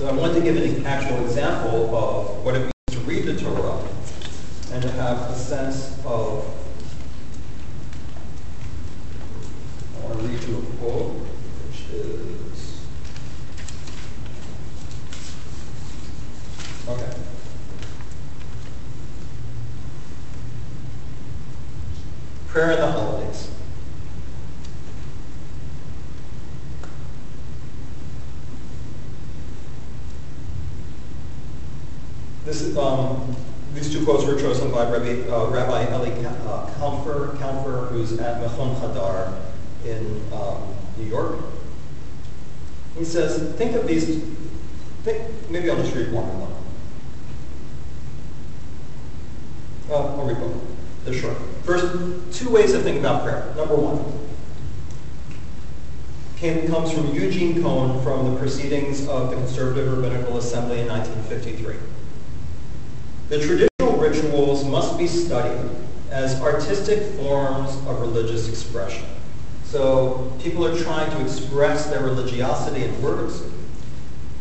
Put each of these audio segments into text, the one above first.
So I wanted to give an actual example of what it means to read the Torah and to have a sense of, I want to read you a quote, which is, okay. Prayer in the holidays. This is, these two quotes were chosen by Rabbi Eli Kampfer, who's at Mechon Hadar in New York. He says, think of these, maybe I'll just read one and one. I'll read both. They're short. First, two ways to think about prayer. Number one, comes from Eugene Caine from the Proceedings of the Conservative Rabbinical Assembly in 1953. The traditional rituals must be studied as artistic forms of religious expression. So people are trying to express their religiosity in words,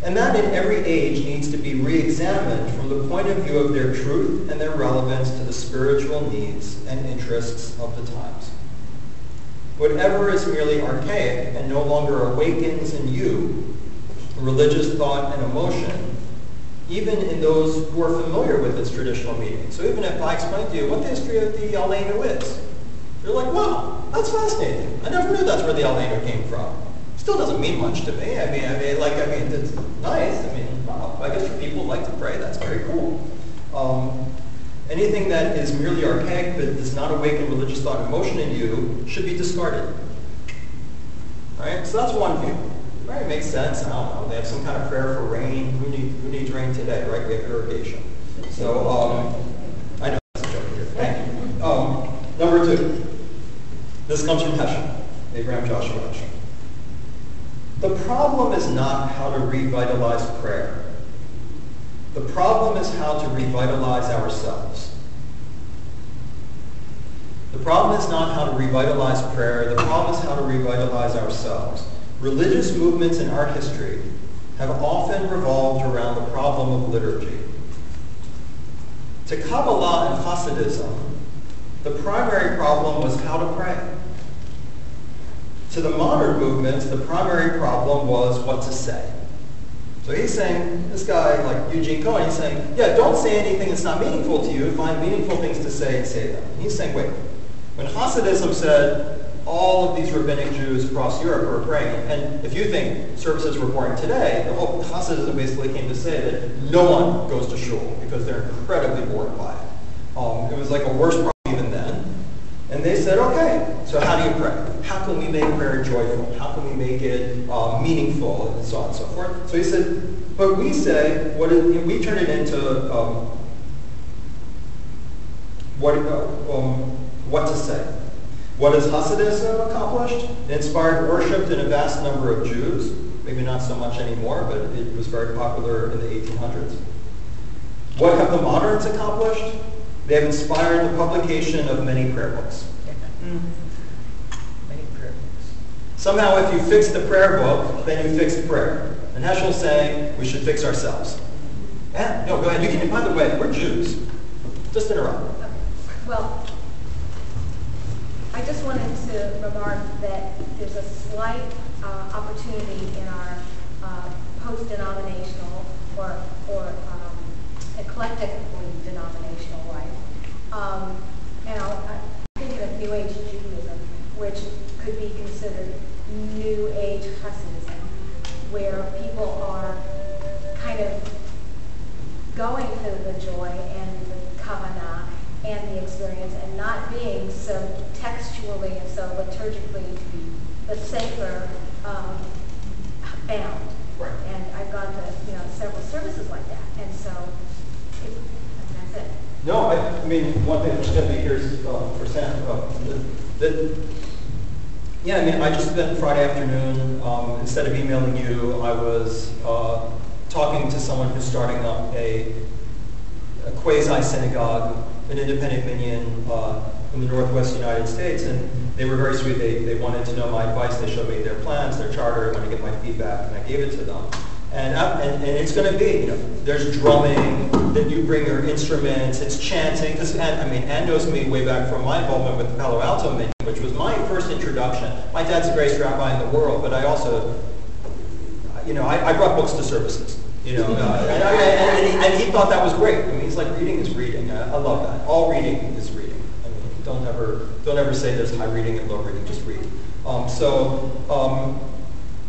and that in every age needs to be re-examined from the point of view of their truth and their relevance to the spiritual needs and interests of the times. Whatever is merely archaic and no longer awakens in you religious thought and emotion, even in those who are familiar with its traditional meaning. So even if I explain to you what the history of the Aleinu is, you're like, wow, that's fascinating. I never knew that's where the Aleinu came from. Still doesn't mean much to me. I mean, it's nice. I mean, wow, I guess for people who like to pray, that's very cool. Anything that is merely archaic but does not awaken religious thought and emotion in you should be discarded. All right, so that's one view. Right, it makes sense. I don't know. They have some kind of prayer for rain. Who needs rain today, right? We have irrigation. So, I know that's a joke here. Thank you. Number two. This comes from Heschel, Abraham Joshua Heschel. The problem is not how to revitalize prayer. The problem is how to revitalize ourselves. The problem is not how to revitalize prayer. The problem is how to revitalize ourselves. Religious movements in art history have often revolved around the problem of liturgy. To Kabbalah and Hasidism, the primary problem was how to pray. To the modern movements, the primary problem was what to say. So he's saying, this guy like Eugene Caine, he's saying, yeah, don't say anything that's not meaningful to you. Find meaningful things to say and say them. And he's saying, wait, when Hasidism said, all of these rabbinic Jews across Europe were praying. And if you think services were boring today, the whole Hasidism basically came to say that no one goes to shul because they're incredibly bored by it. It was like a worse problem even then. And they said, okay, so how do you pray? How can we make prayer joyful? How can we make it meaningful? And so on and so forth. So he said, but we say, we turn it into what to say. What has Hasidism accomplished? It inspired worship in a vast number of Jews. Maybe not so much anymore, but it was very popular in the 1800s. What have the moderns accomplished? They have inspired the publication of many prayer books. Many prayer books. Somehow if you fix the prayer book, then you fix prayer. And Heschel's saying we should fix ourselves. Yeah, no, go ahead. You can, by the way, we're Jews. Just interrupt. Well, I just wanted to remark that there's a slight opportunity in our post-denominational or eclectically denominational life. And I'm thinking of New Age Judaism, which could be considered New Age Hasidism, where people are kind of going through the joy and the kavanah and the experience and not being so textually and so liturgically to be the safer bound. Right. And I've gone to several services like that. And so that's it. No, I mean, one thing that's going to be here is for Sam, yeah, I mean, I just spent Friday afternoon, instead of emailing you, I was talking to someone who's starting up a quasi-synagogue, an independent minyan in the Northwest United States, and they were very sweet. They wanted to know my advice. They showed me their plans, their charter. I wanted to get my feedback, and I gave it to them. And it's going to be, there's drumming, then you bring your instruments, it's chanting. Because Ann knows me way back from my involvement with the Palo Alto Mission, which was my first introduction. My dad's the greatest rabbi in the world, but I also, I brought books to services. And he thought that was great. he's like, reading is reading. I love that. All reading is reading. Don't ever say there's high reading and low reading. Just read.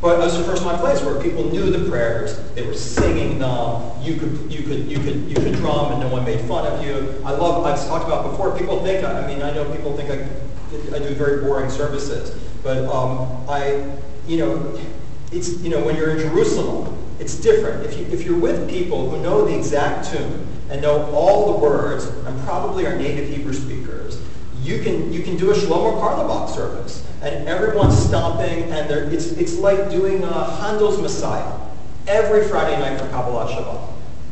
But it was the first my place where people knew the prayers, they were singing them. You could drum and no one made fun of you. I've talked about before. People think I know people think I do very boring services, but it's when you're in Jerusalem, it's different. If you're with people who know the exact tune and know all the words and probably are native Hebrew speakers, you can do a Shlomo Karlebach service, and everyone's stomping, and it's like doing Handel's Messiah every Friday night for Kabbalat Shabbat.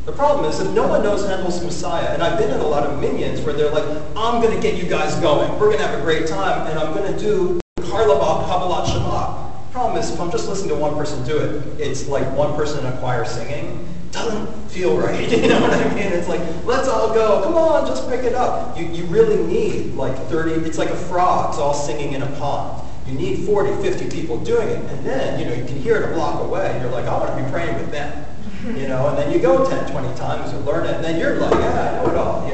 The problem is, if no one knows Handel's Messiah, and I've been in a lot of minyans where they're like, I'm going to get you guys going, we're going to have a great time, and I'm going to do Karlebach Kabbalat Shabbat. The problem is, if I'm just listening to one person do it, it's like one person in a choir singing. Doesn't feel right, you know what I mean? It's like, let's all go, come on, just pick it up. You really need like 30, it's like a frogs all singing in a pond. You need 40, 50 people doing it, and then, you can hear it a block away, and you're like, I want to be praying with them. And then you go 10, 20 times, you learn it, and then you're like, yeah, I know it all, and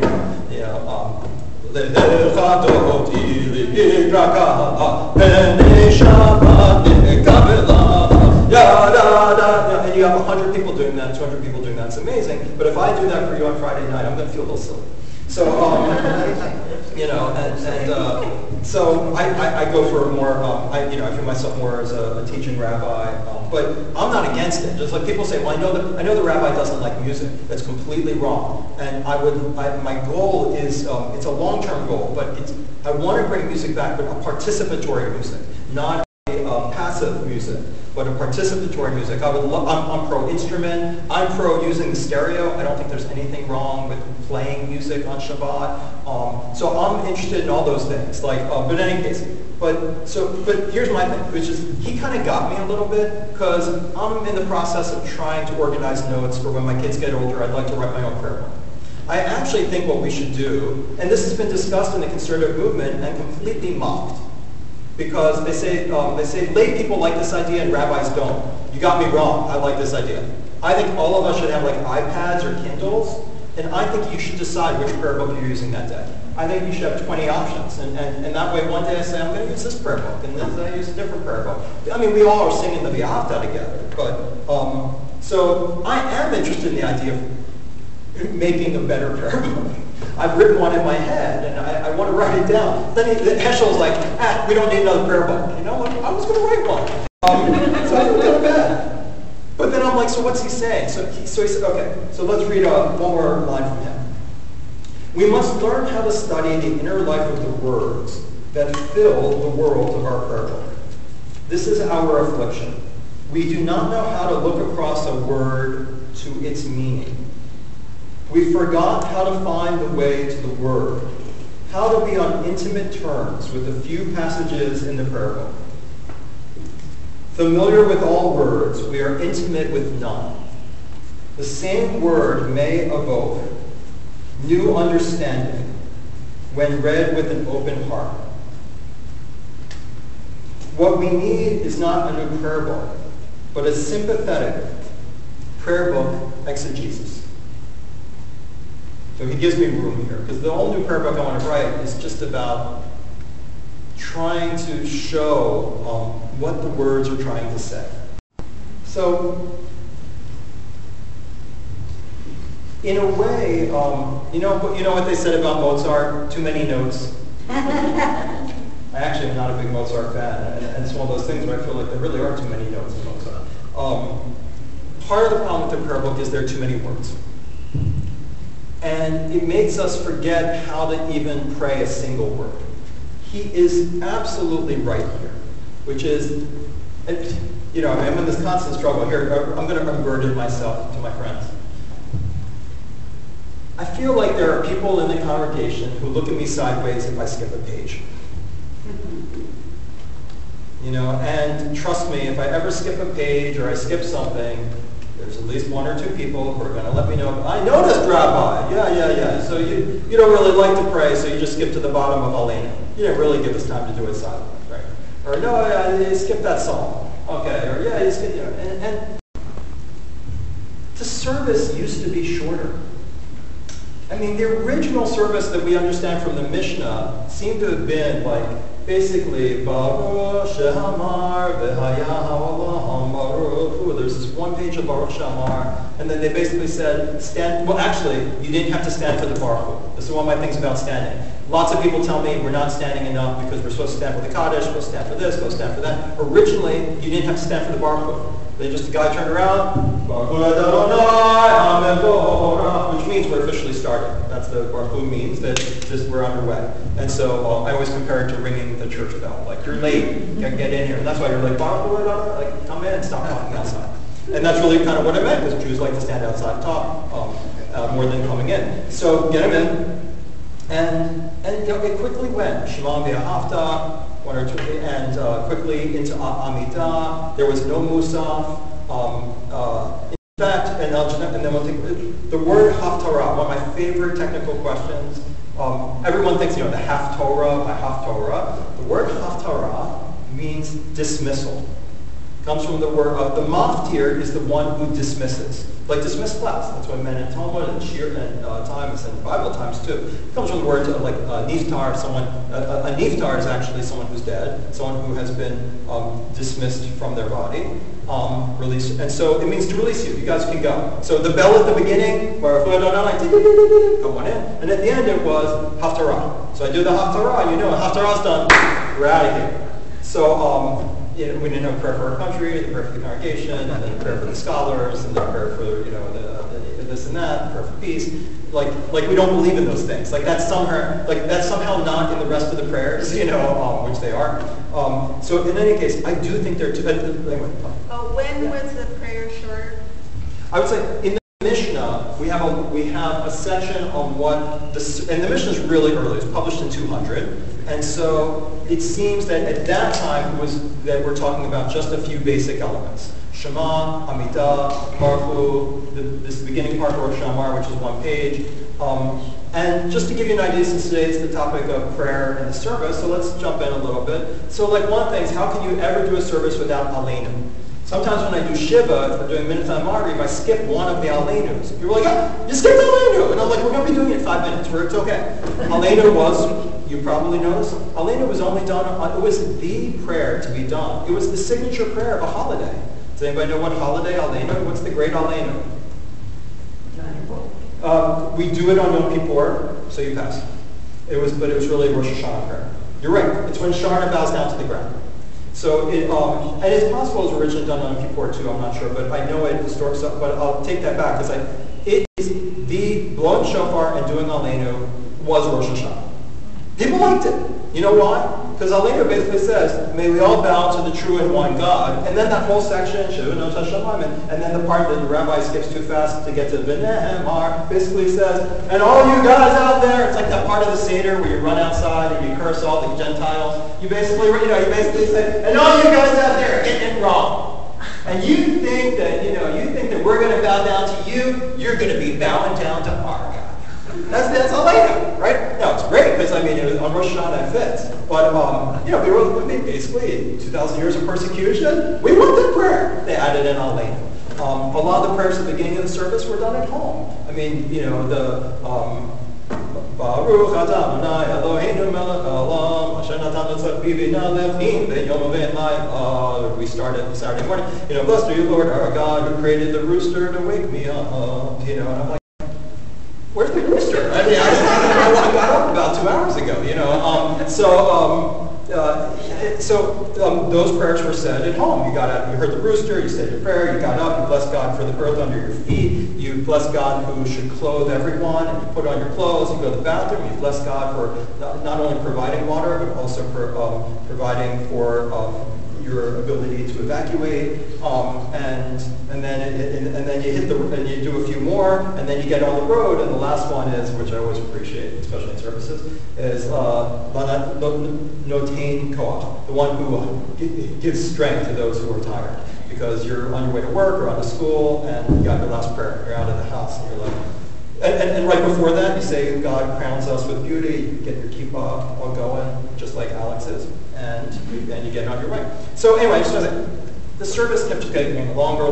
you have 100 people doing that, 200 people doing that. It's amazing. But if I do that for you on Friday night, I'm going to feel a little silly. So, so I go for more. I feel myself more as a teaching rabbi, but I'm not against it. Just like people say, well, I know the rabbi doesn't like music. That's completely wrong. And my goal is it's a long-term goal, but I want to bring music back, but a participatory music, not passive music, but a participatory music. I'm pro instrument. I'm pro using the stereo. I don't think there's anything wrong with playing music on Shabbat. So I'm interested in all those things. But in any case, but here's my thing, which is he kind of got me a little bit because I'm in the process of trying to organize notes for when my kids get older. I'd like to write my own prayer book. I actually think what we should do, and this has been discussed in the conservative movement and completely mocked. Because they say lay people like this idea and rabbis don't. You got me wrong. I like this idea. I think all of us should have like iPads or Kindles, and I think you should decide which prayer book you're using that day. I think you should have 20 options, and that way one day I say I'm going to use this prayer book, and then I use a different prayer book. We all are singing the V'ahavta together, but so I am interested in the idea of making a better prayer book. I've written one in my head, and I want to write it down. Then Heschel's like, we don't need another prayer book. You know what? I was going to write one. So I didn't go to bed. But then I'm like, so what's he saying? So he said, okay, so let's read one more line from him. We must learn how to study the inner life of the words that fill the world of our prayer book. This is our affliction. We do not know how to look across a word to its meaning. We forgot how to find the way to the word, how to be on intimate terms with the few passages in the prayer book. Familiar with all words, we are intimate with none. The same word may evoke new understanding when read with an open heart. What we need is not a new prayer book, but a sympathetic prayer book exegesis. So he gives me room here, because the whole new prayer book I want to write is just about trying to show what the words are trying to say. So, in a way, you know what they said about Mozart? Too many notes. I actually am not a big Mozart fan, and it's one of those things where I feel like there really are too many notes in Mozart. Part of the problem with the prayer book is there are too many words. And it makes us forget how to even pray a single word. He is absolutely right here, which is, I'm in this constant struggle here. I'm going to unburden myself to my friends. I feel like there are people in the congregation who look at me sideways if I skip a page. And trust me, if I ever skip a page or I skip something, There's at least one or two people who are going to let me know, I noticed, Rabbi. Yeah. So you don't really like to pray, so you just skip to the bottom of Aleinu. You didn't really give us time to do it silently, right? Or no, you skip that psalm. Okay, or yeah, you skip, and the service used to be shorter. I mean, the original service that we understand from the Mishnah seemed to have been like basically Baruch Shehamar V'Hayahu Olam Baruch. There's this one page of Baruch Shehamar, and then they basically said stand. Well, actually, you didn't have to stand for the Baruch. This is one of my things about standing. Lots of people tell me we're not standing enough because we're supposed to stand for the Kaddish, supposed to stand for this, supposed to stand for that. Originally, you didn't have to stand for the Baruch. They just, the guy turned around, which means we're officially starting. That's the Baruch Hu means, that just we're underway. And so I always compare it to ringing the church bell. Like, you're late, get in here. And that's why you're like, Baruch Hu, like, come in and stop talking outside. And that's really kind of what I meant, because Jews like to stand outside and talk more than coming in. So get them in. And it quickly went. Shema v'ahavta, one or two, and quickly into Amidah. There was no Musaf. In fact, and then we'll take the word Haftarah, one of my favorite technical questions. Everyone thinks, the Haftorah by Haftorah. The word Haftarah means dismissal. It comes from the word, the maftir is the one who dismisses. Like dismiss class. That's what it meant in Talmud and Shir and times and Bible times too. It comes from the word like niftar. A niftar is actually someone who's dead, someone who has been dismissed from their body, released. And so it means to release you. You guys can go. So the bell at the beginning, come on in, and at the end it was haftarah. So I do the haftarah. Haftarah's done. We're out of here. So. We didn't have prayer for our country, the prayer for the congregation, and then the prayer for the scholars, and the prayer for the this and that, the prayer for peace. Like we don't believe in those things. That's somehow not in the rest of the prayers, which they are. So in any case, I do think they're anyway. When was the prayer short? I would say in the Mishnah we have a section on what and the Mishnah is really early. It was published in 200. And so it seems that at that time that we're talking about just a few basic elements. Shema, Amidah, Baruch Hu, this beginning part of Baruch Shamar, which is one page. And just to give you an idea, since today is the topic of prayer and the service, so let's jump in a little bit. So one of the things, how can you ever do a service without Aleinu? Sometimes when I do Shiva, if we're doing Mincha Mariv, I skip one of the Aleinus. People are like, you skipped Aleinu! And I'm like, we're going to be doing it in 5 minutes, where it's okay. Aleinu was, you probably noticed, Aleinu was only done, it was the prayer to be done. It was the signature prayer of a holiday. Does anybody know what holiday Aleinu? What's the great Aleinu? We do it on Yom Kippur, so you pass. But it was really a Rosh Hashanah prayer. You're right, it's when Shara bows down to the ground. So, and it's possible it was originally done on Yom Kippur too, I'm not sure, but I know it historic stuff, but I'll take that back, because it is the blowing shofar and doing Aleinu was Rosh Hashanah. People liked it. You know why? Because Aleinu basically says, may we all bow to the true and one God. And then that whole section, and then the part that the rabbi skips too fast to get to V'nehemar, basically says, and all you guys out there, it's like that part of the Seder where you run outside and you curse all the Gentiles. You basically say, and all you guys out there are getting it wrong. And you think that we're going to bow down to you, you're going to be bowing down to our God. That's Aleinu, right? No, it's great because it was on Rosh Hashanah it fits. But basically 2,000 years of persecution. We want that prayer. They added in Aleinu. A lot of the prayers at the beginning of the service were done at home. Baruch Adonai Eloheinu melech haolam asher natan letzach bivina levim b'yom v'yom. We started Saturday morning. Blessed are you, Lord, our God, who created the rooster to wake me up. And I'm like, where's the rooster? I got up about 2 hours ago. So those prayers were said at home. You got up, you heard the rooster, you said your prayer, you got up, you blessed God for the earth under your feet, you blessed God who should clothe everyone, and you put on your clothes, you go to the bathroom, you bless God for not only providing water, but also for providing for your ability to evacuate, and then you hit and you do a few more, and then you get on the road, and the last one is, which I always appreciate, especially in services, is notain koach, the one who gives strength to those who are tired. because you're on your way to work or on to school, and you got your last prayer. You're out of the house, and you're like, and right before that, you say, God crowns us with beauty. You get your kippah all going, just like Alex is, and you get on your way. So anyway, just the service kept getting longer.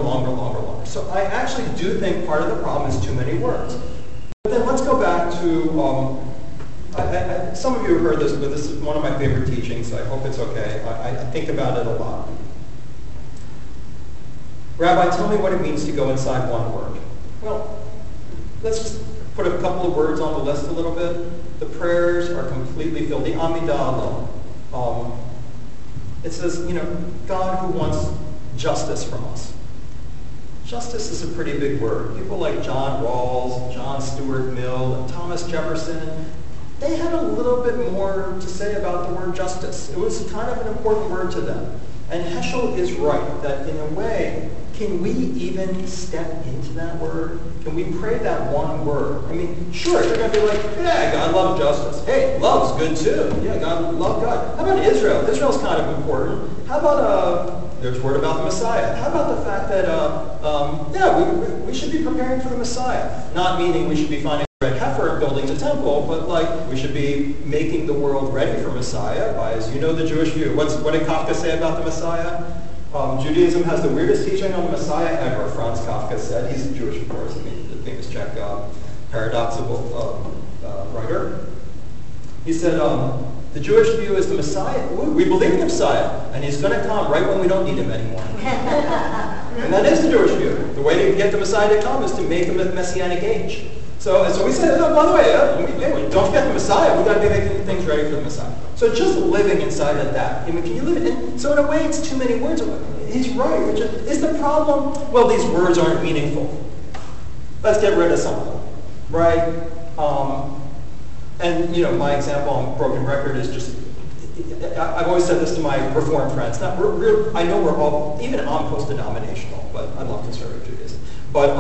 So I actually do think part of the problem is too many words. But then let's go back to, some of you have heard this, but this is one of my favorite teachings, so I hope it's okay. I think about it a lot. Rabbi, tell me what it means to go inside one word. Well, let's just put a couple of words on the list a little bit. The prayers are completely filled. The Amidah alone. It says, God who wants justice from us. Justice is a pretty big word. People like John Rawls, John Stuart Mill, and Thomas Jefferson, they had a little bit more to say about the word justice. It was kind of an important word to them. And Heschel is right, that in a way, can we even step into that word? Can we pray that one word? I mean, sure, you're going to be like, yeah, God loves justice. Hey, love's good too. Yeah, God love God. How about Israel? Israel's kind of important. How about, there's word about the Messiah. How about the fact that, we should be preparing for the Messiah. Not meaning we should be finding a red heifer and building the temple, but like we should be making the world ready for Messiah by, as you know, the Jewish view. What did Kafka say about the Messiah? Judaism has the weirdest teaching on the Messiah ever, Franz Kafka said. He's Jewish, of course. I mean, the famous Czech paradoxical writer. He said, the Jewish view is the Messiah. We believe in the Messiah, and he's going to come right when we don't need him anymore. And that is the Jewish view. The way to get the Messiah to come is to make him a messianic age. So we say, oh, by the way, don't forget the Messiah. We've got to be making things ready for the Messiah. So just living inside of that. I mean, can you live it? So in a way, it's too many words. He's right. Is the problem, well, these words aren't meaningful. Let's get rid of some of them, right? And, my example on broken record is just, I've always said this to my Reformed friends. I know we're all, even I'm post-denominational, but I love conservative Judaism. But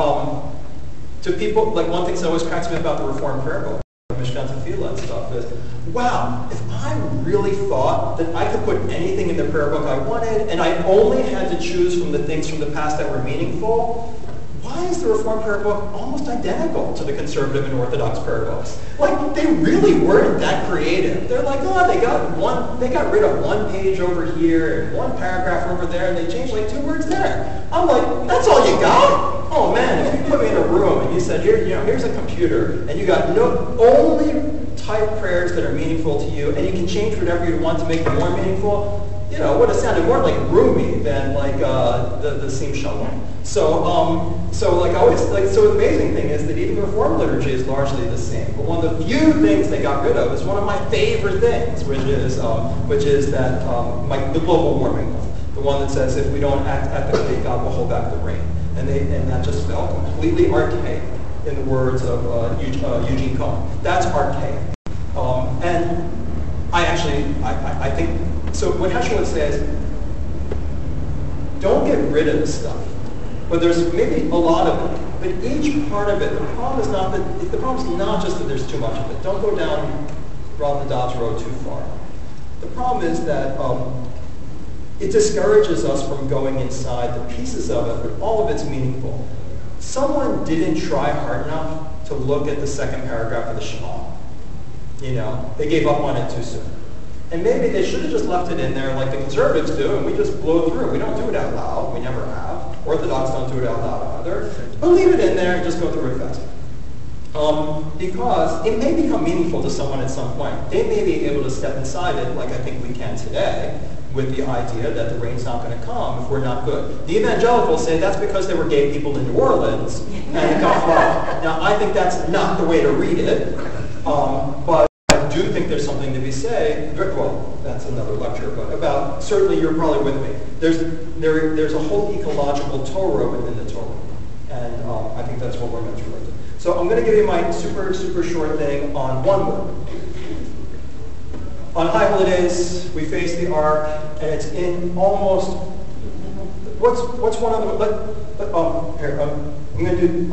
to people, like one thing that always cracks me about the Reformed prayer book, Mishkan Tefillah and stuff, is, wow, if I really thought that I could put anything in the prayer book I wanted, and I only had to choose from the things from the past that were meaningful, why is the Reformed prayer book almost identical to the conservative and Orthodox prayer books? Like, they really weren't that creative. They're like, oh, they got rid of one page over here and one paragraph over there, and they changed like 2 words there. I'm like, that's all you got? Oh man, if you put me in a room and you said, here's a computer, and you got only type prayers that are meaningful to you, and you can change whatever you want to make them more meaningful, it would have sounded more like Rumi than like the Sim Shalom. So the amazing thing is that even the Reformed liturgy is largely the same. But one of the few things they got rid of is one of my favorite things, which is that the global warming one, the one that says if we don't act ethically, God will hold back the rain, and that just felt completely archaic in the words of Eugene Caine. That's archaic, and I think. So what Heschel would say is, don't get rid of the stuff. But there's maybe a lot of it. But each part of it, the problem is not just that there's too much of it. Don't go down Ron Nadav's road too far. The problem is that it discourages us from going inside the pieces of it, but all of it's meaningful. Someone didn't try hard enough to look at the second paragraph of the Shema. They gave up on it too soon. And maybe they should have just left it in there like the conservatives do, and we just blow through. We don't do it out loud. We never have. Orthodox don't do it out loud either. But leave it in there and just go through it fast. Because it may become meaningful to someone at some point. They may be able to step inside it like I think we can today, with the idea that the rain's not going to come if we're not good. The evangelicals say that's because there were gay people in New Orleans and it got flooded. Now, I think that's not the way to read it, but I do think there's something to be said. Well, that's another lecture, but about, certainly you're probably with me. There's a whole ecological Torah within the Torah, and I think that's what we're meant to relate to. So I'm going to give you my super, super short thing on one word. On High Holidays, we face the Ark, and it's in almost, what's one of the, I'll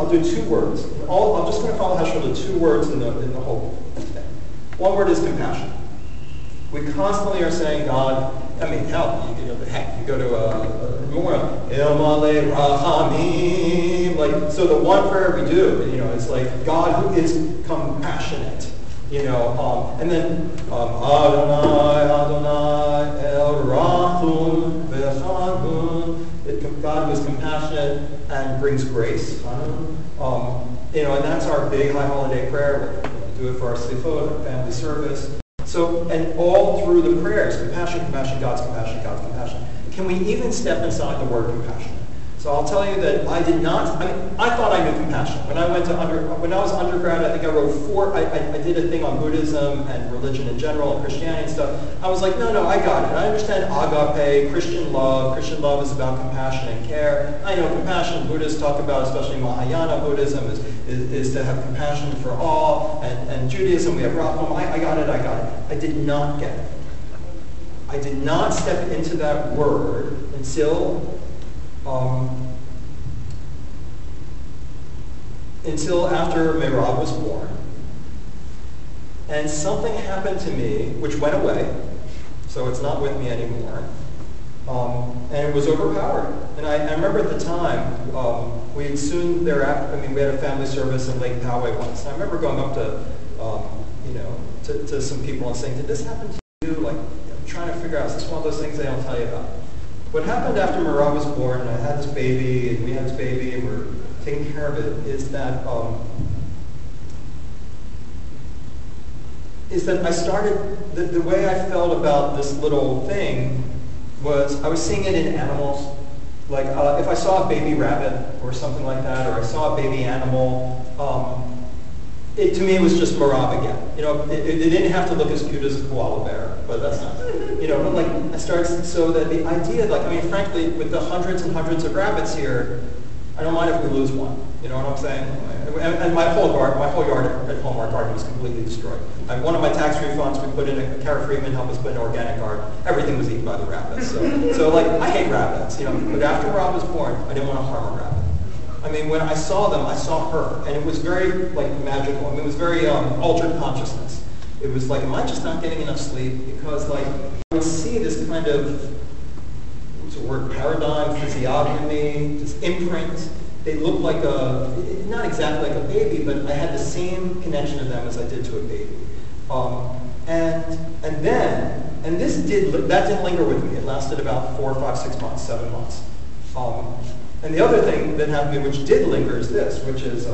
do 2 words. I'm just going to follow Heschel to 2 words in the whole thing. One word is compassion. We constantly are saying, God, I mean, hell, you go to a memorial, El Male Rahamim, like, so the one prayer we do, is like, God who is compassionate, and then, Adonai, Adonai, El Rachum, V'chanun, God who is compassionate and brings grace, and that's our big high holiday prayer. We do it for our slifot, our family service. So, and all through the prayers, compassion, compassion, God's compassion, God's compassion. Can we even step inside the word compassion? So I'll tell you that I thought I knew compassion. When I was undergrad, I think I wrote I did a thing on Buddhism and religion in general, and Christianity and stuff. I was like, no, I got it. I understand agape, Christian love. Christian love is about compassion and care. I know compassion, Buddhists talk about, especially Mahayana Buddhism, is to have compassion for all. And Judaism, we have Rabbi. I got it. I did not get it. I did not step into that word until after Merab was born. And something happened to me which went away, so it's not with me anymore. And it was overpowered. And I remember at the time, we had soon thereafter, we had a family service in Lake Poway once. And I remember going up to some people and saying, did this happen to you? Like, I'm trying to figure out, is this one of those things they don't tell you about? What happened after Merab was born, and I had this baby, and we had this baby, and we're taking care of it, is that I started, the way I felt about this little thing was I was seeing it in animals. Like if I saw a baby rabbit or something like that, or I saw a baby animal, to me it was just Merab again. It didn't have to look as cute as a koala bear, but that's not, like I started, so that the idea, frankly, with the hundreds and hundreds of rabbits here, I don't mind if we lose one. You know what I'm saying? And my whole yard at home, our garden was completely destroyed. One of my tax refunds, we put in Kara Friedman helped us put in an organic garden. Everything was eaten by the rabbits. So I hate rabbits, But after Rob was born, I didn't want to harm a rabbit. When I saw them, I saw her, and it was very magical. It was very altered consciousness. It was like, am I just not getting enough sleep? Because I would see this kind of, what's the word, paradigm, physiognomy, this imprint. They looked like not exactly like a baby, but I had the same connection to them as I did to a baby. And that didn't linger with me. It lasted about 4, 5, 6 months, 7 months. And the other thing that happened to me, which did linger, is this, which is,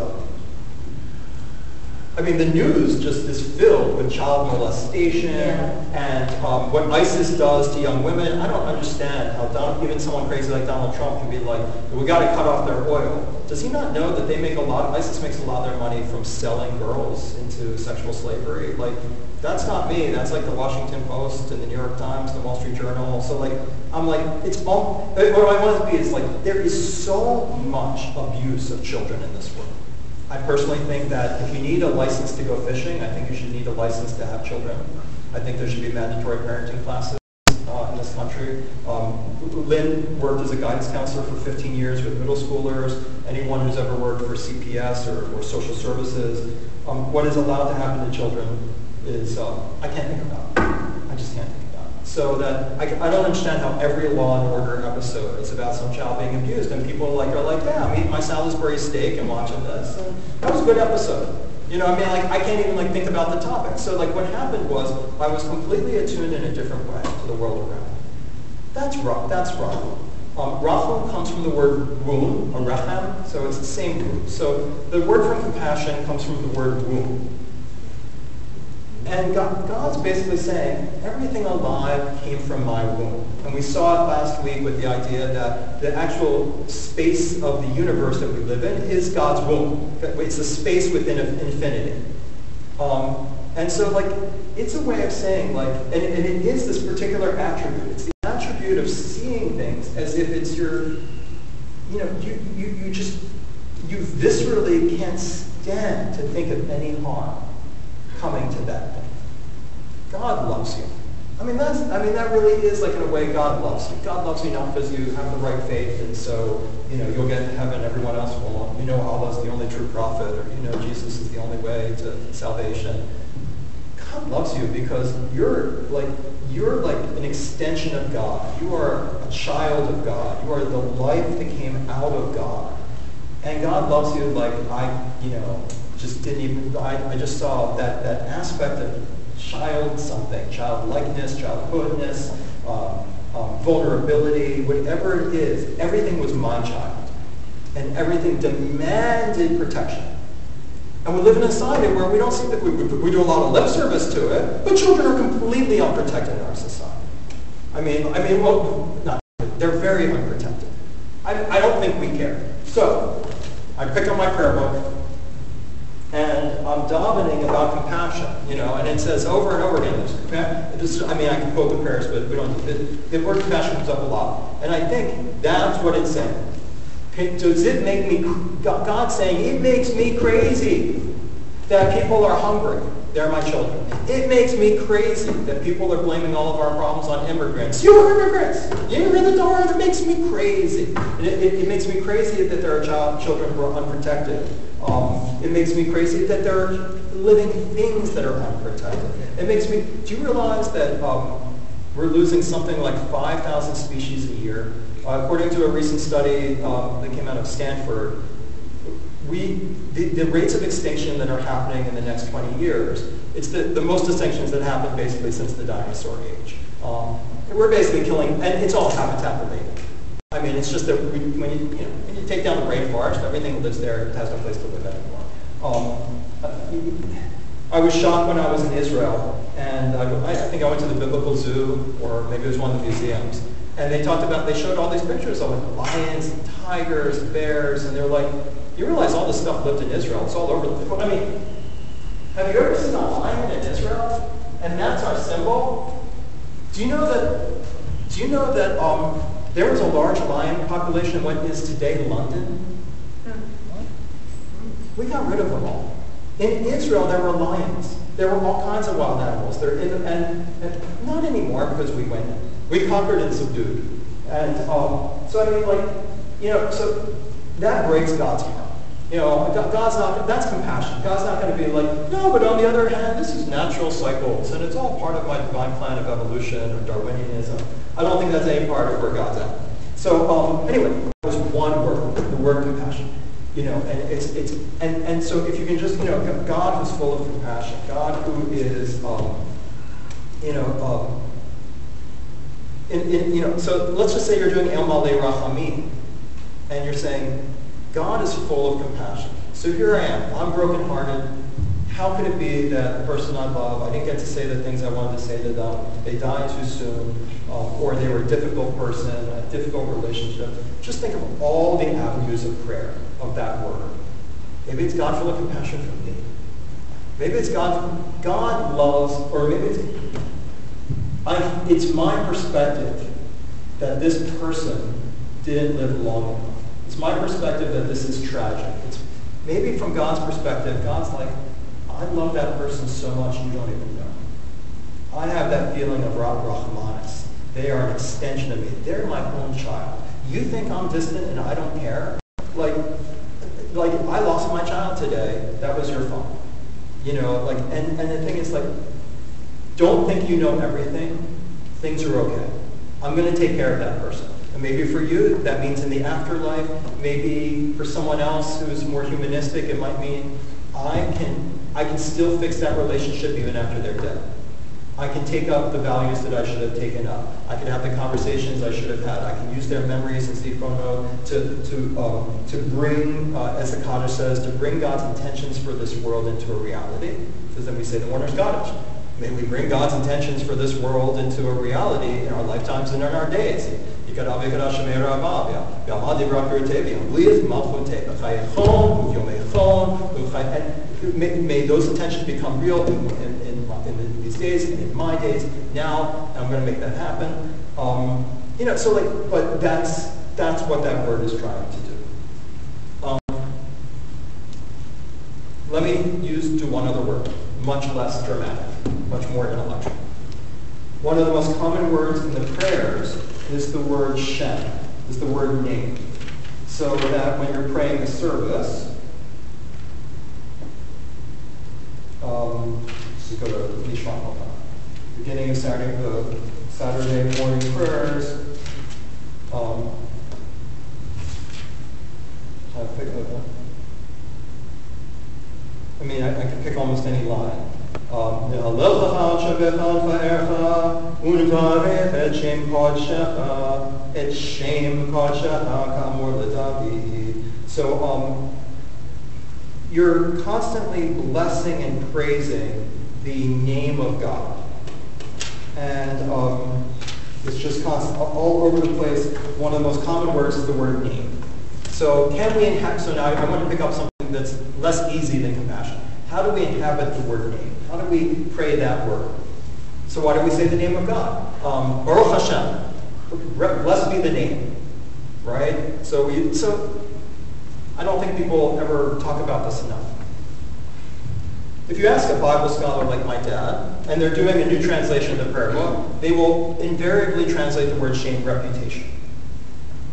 the news just is filled with child molestation and what ISIS does to young women. I don't understand how even someone crazy like Donald Trump can be like, we got to cut off their oil. Does he not know that ISIS makes a lot of their money from selling girls into sexual slavery? That's not me. That's like the Washington Post and the New York Times, the Wall Street Journal. So it's all, what I want to be is there is so much abuse of children in this world. I personally think that if you need a license to go fishing, I think you should need a license to have children. I think there should be mandatory parenting classes in this country. Lynn worked as a guidance counselor for 15 years with middle schoolers. Anyone who's ever worked for CPS or social services, what is allowed to happen to children is, I can't think about it. I just can't think about it. So that I don't understand how every Law and Order episode is about some child being abused, and people are like, yeah, I'm eating my Salisbury steak and watching this. And that was a good episode. I can't even think about the topic. So what happened was I was completely attuned in a different way to the world around me. That's wrong. Rachum comes from the word womb, or rachem, so it's the same root. So the word for compassion comes from the word womb. And God's basically saying, everything alive came from my womb. And we saw it last week with the idea that the actual space of the universe that we live in is God's womb. It's a space within infinity. And so, it's a way of saying, and it is this particular attribute. It's the attribute of seeing things as if it's your, you viscerally can't stand to think of any harm coming to that thing. God loves you. That really is in a way God loves you. God loves you not because you have the right faith and so, you'll get to heaven, everyone else won't. Allah's the only true prophet, or Jesus is the only way to salvation. God loves you because you're you're like an extension of God. You are a child of God. You are the life that came out of God. And God loves you like just didn't even, I just saw that aspect of childlikeness, childhoodness, vulnerability, whatever it is, everything was my child. And everything demanded protection. And we live in a society where we don't seem to, we do a lot of lip service to it, but children are completely unprotected in our society. They're very unprotected. I don't think we care. So, I pick up my prayer book, and I'm davening about compassion, and it says over and over again, I can quote the prayers, but we don't, the word compassion comes up a lot. And I think that's what it's saying. Does it make me, God saying, it makes me crazy that people are hungry. They're my children. It makes me crazy that people are blaming all of our problems on immigrants. You are immigrants! You're in the door, and it makes me crazy. It makes me crazy that there are children who are unprotected. It makes me crazy that there are living things that are unprotected. It makes me, do you realize that we're losing something like 5,000 species a year? According to a recent study that came out of Stanford, the rates of extinction that are happening in the next 20 years, it's the most extinctions that happened basically since the dinosaur age. We're basically killing, and it's all habitat related. It's just that when you take down the rainforest, everything that lives there has no place to live anymore. I was shocked when I was in Israel, and I think I went to the Biblical Zoo, or maybe it was one of the museums, and they showed all these pictures of lions, and tigers, bears, and they're like, you realize all this stuff lived in Israel. It's all over the, have you ever seen a lion in Israel? And that's our symbol? Do you know that there was a large lion population in what is today London? We got rid of them all. In Israel, there were lions. There were all kinds of wild animals. And not anymore because we went in. We conquered and subdued. And so that breaks God's heart. God's not, that's compassion. God's not going to be like, no, but on the other hand, this is natural cycles, and it's all part of my divine plan of evolution or Darwinianism. I don't think that's any part of where God's at. So anyway, there's one word, the word compassion. And so if you can just, God who's full of compassion, God who is, so let's just say you're doing El Malei Rachamim, and you're saying, God is full of compassion. So here I am. I'm brokenhearted. How could it be that the person I love, I didn't get to say the things I wanted to say to them, they died too soon, or they were a difficult person, a difficult relationship. Just think of all the avenues of prayer of that word. Maybe it's God full of compassion for me. Maybe it's God loves, or maybe it's my perspective that this person didn't live long enough. It's my perspective that this is tragic. It's maybe from God's perspective, God's like, I love that person so much you don't even know. I have that feeling of Rahmanis. They are an extension of me. They're my own child. You think I'm distant and I don't care? Like I lost my child today. That was your fault. And the thing is don't think you know everything. Things are okay. I'm going to take care of that person. And maybe for you, that means in the afterlife. Maybe for someone else who's more humanistic, it might mean I can still fix that relationship even after they're dead. I can take up the values that I should have taken up. I can have the conversations I should have had. I can use their memories and Zichrono to bring, as the Kaddish says, to bring God's intentions for this world into a reality. So then we say the Warner's Kaddish. May we bring God's intentions for this world into a reality in our lifetimes and in our days. May those intentions become real in these days and in my days now. I'm going to make that happen. But that's what that word is trying to do. Let me do one other word, much less dramatic, much more intellectual. One of the most common words in the prayers is the word Shem, is the word name. So that when you're praying a service, so go to Lishon. beginning of Saturday morning prayers. I could pick almost any line. So you're constantly blessing and praising the name of God. And it's just constant, all over the place. One of the most common words is the word name. So so now I want to pick up something that's less easy than compassion. How do we inhabit the word name? How do we pray that word? So why do we say the name of God? Baruch Hashem. Blessed be the name. Right? So I don't think people ever talk about this enough. If you ask a Bible scholar like my dad, and they're doing a new translation of the prayer book, they will invariably translate the word shame reputation.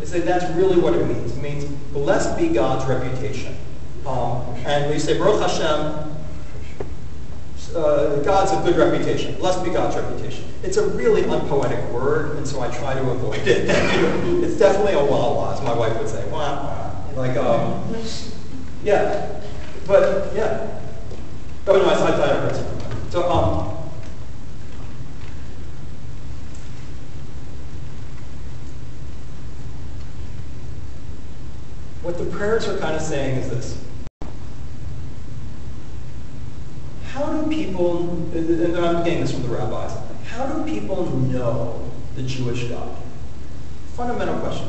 They say that's really what it means. It means, blessed be God's reputation. And when you say, Baruch Hashem, God's a good reputation. Blessed be God's reputation. It's a really unpoetic word, and so I try to avoid it. It's definitely a wah-wah, as my wife would say. Wah-wah. Yeah. But, yeah. Oh, no, I don't know. So, what the prayers are kind of saying is this. How do people, and I'm getting this from the rabbis, how do people know the Jewish God? Fundamental question.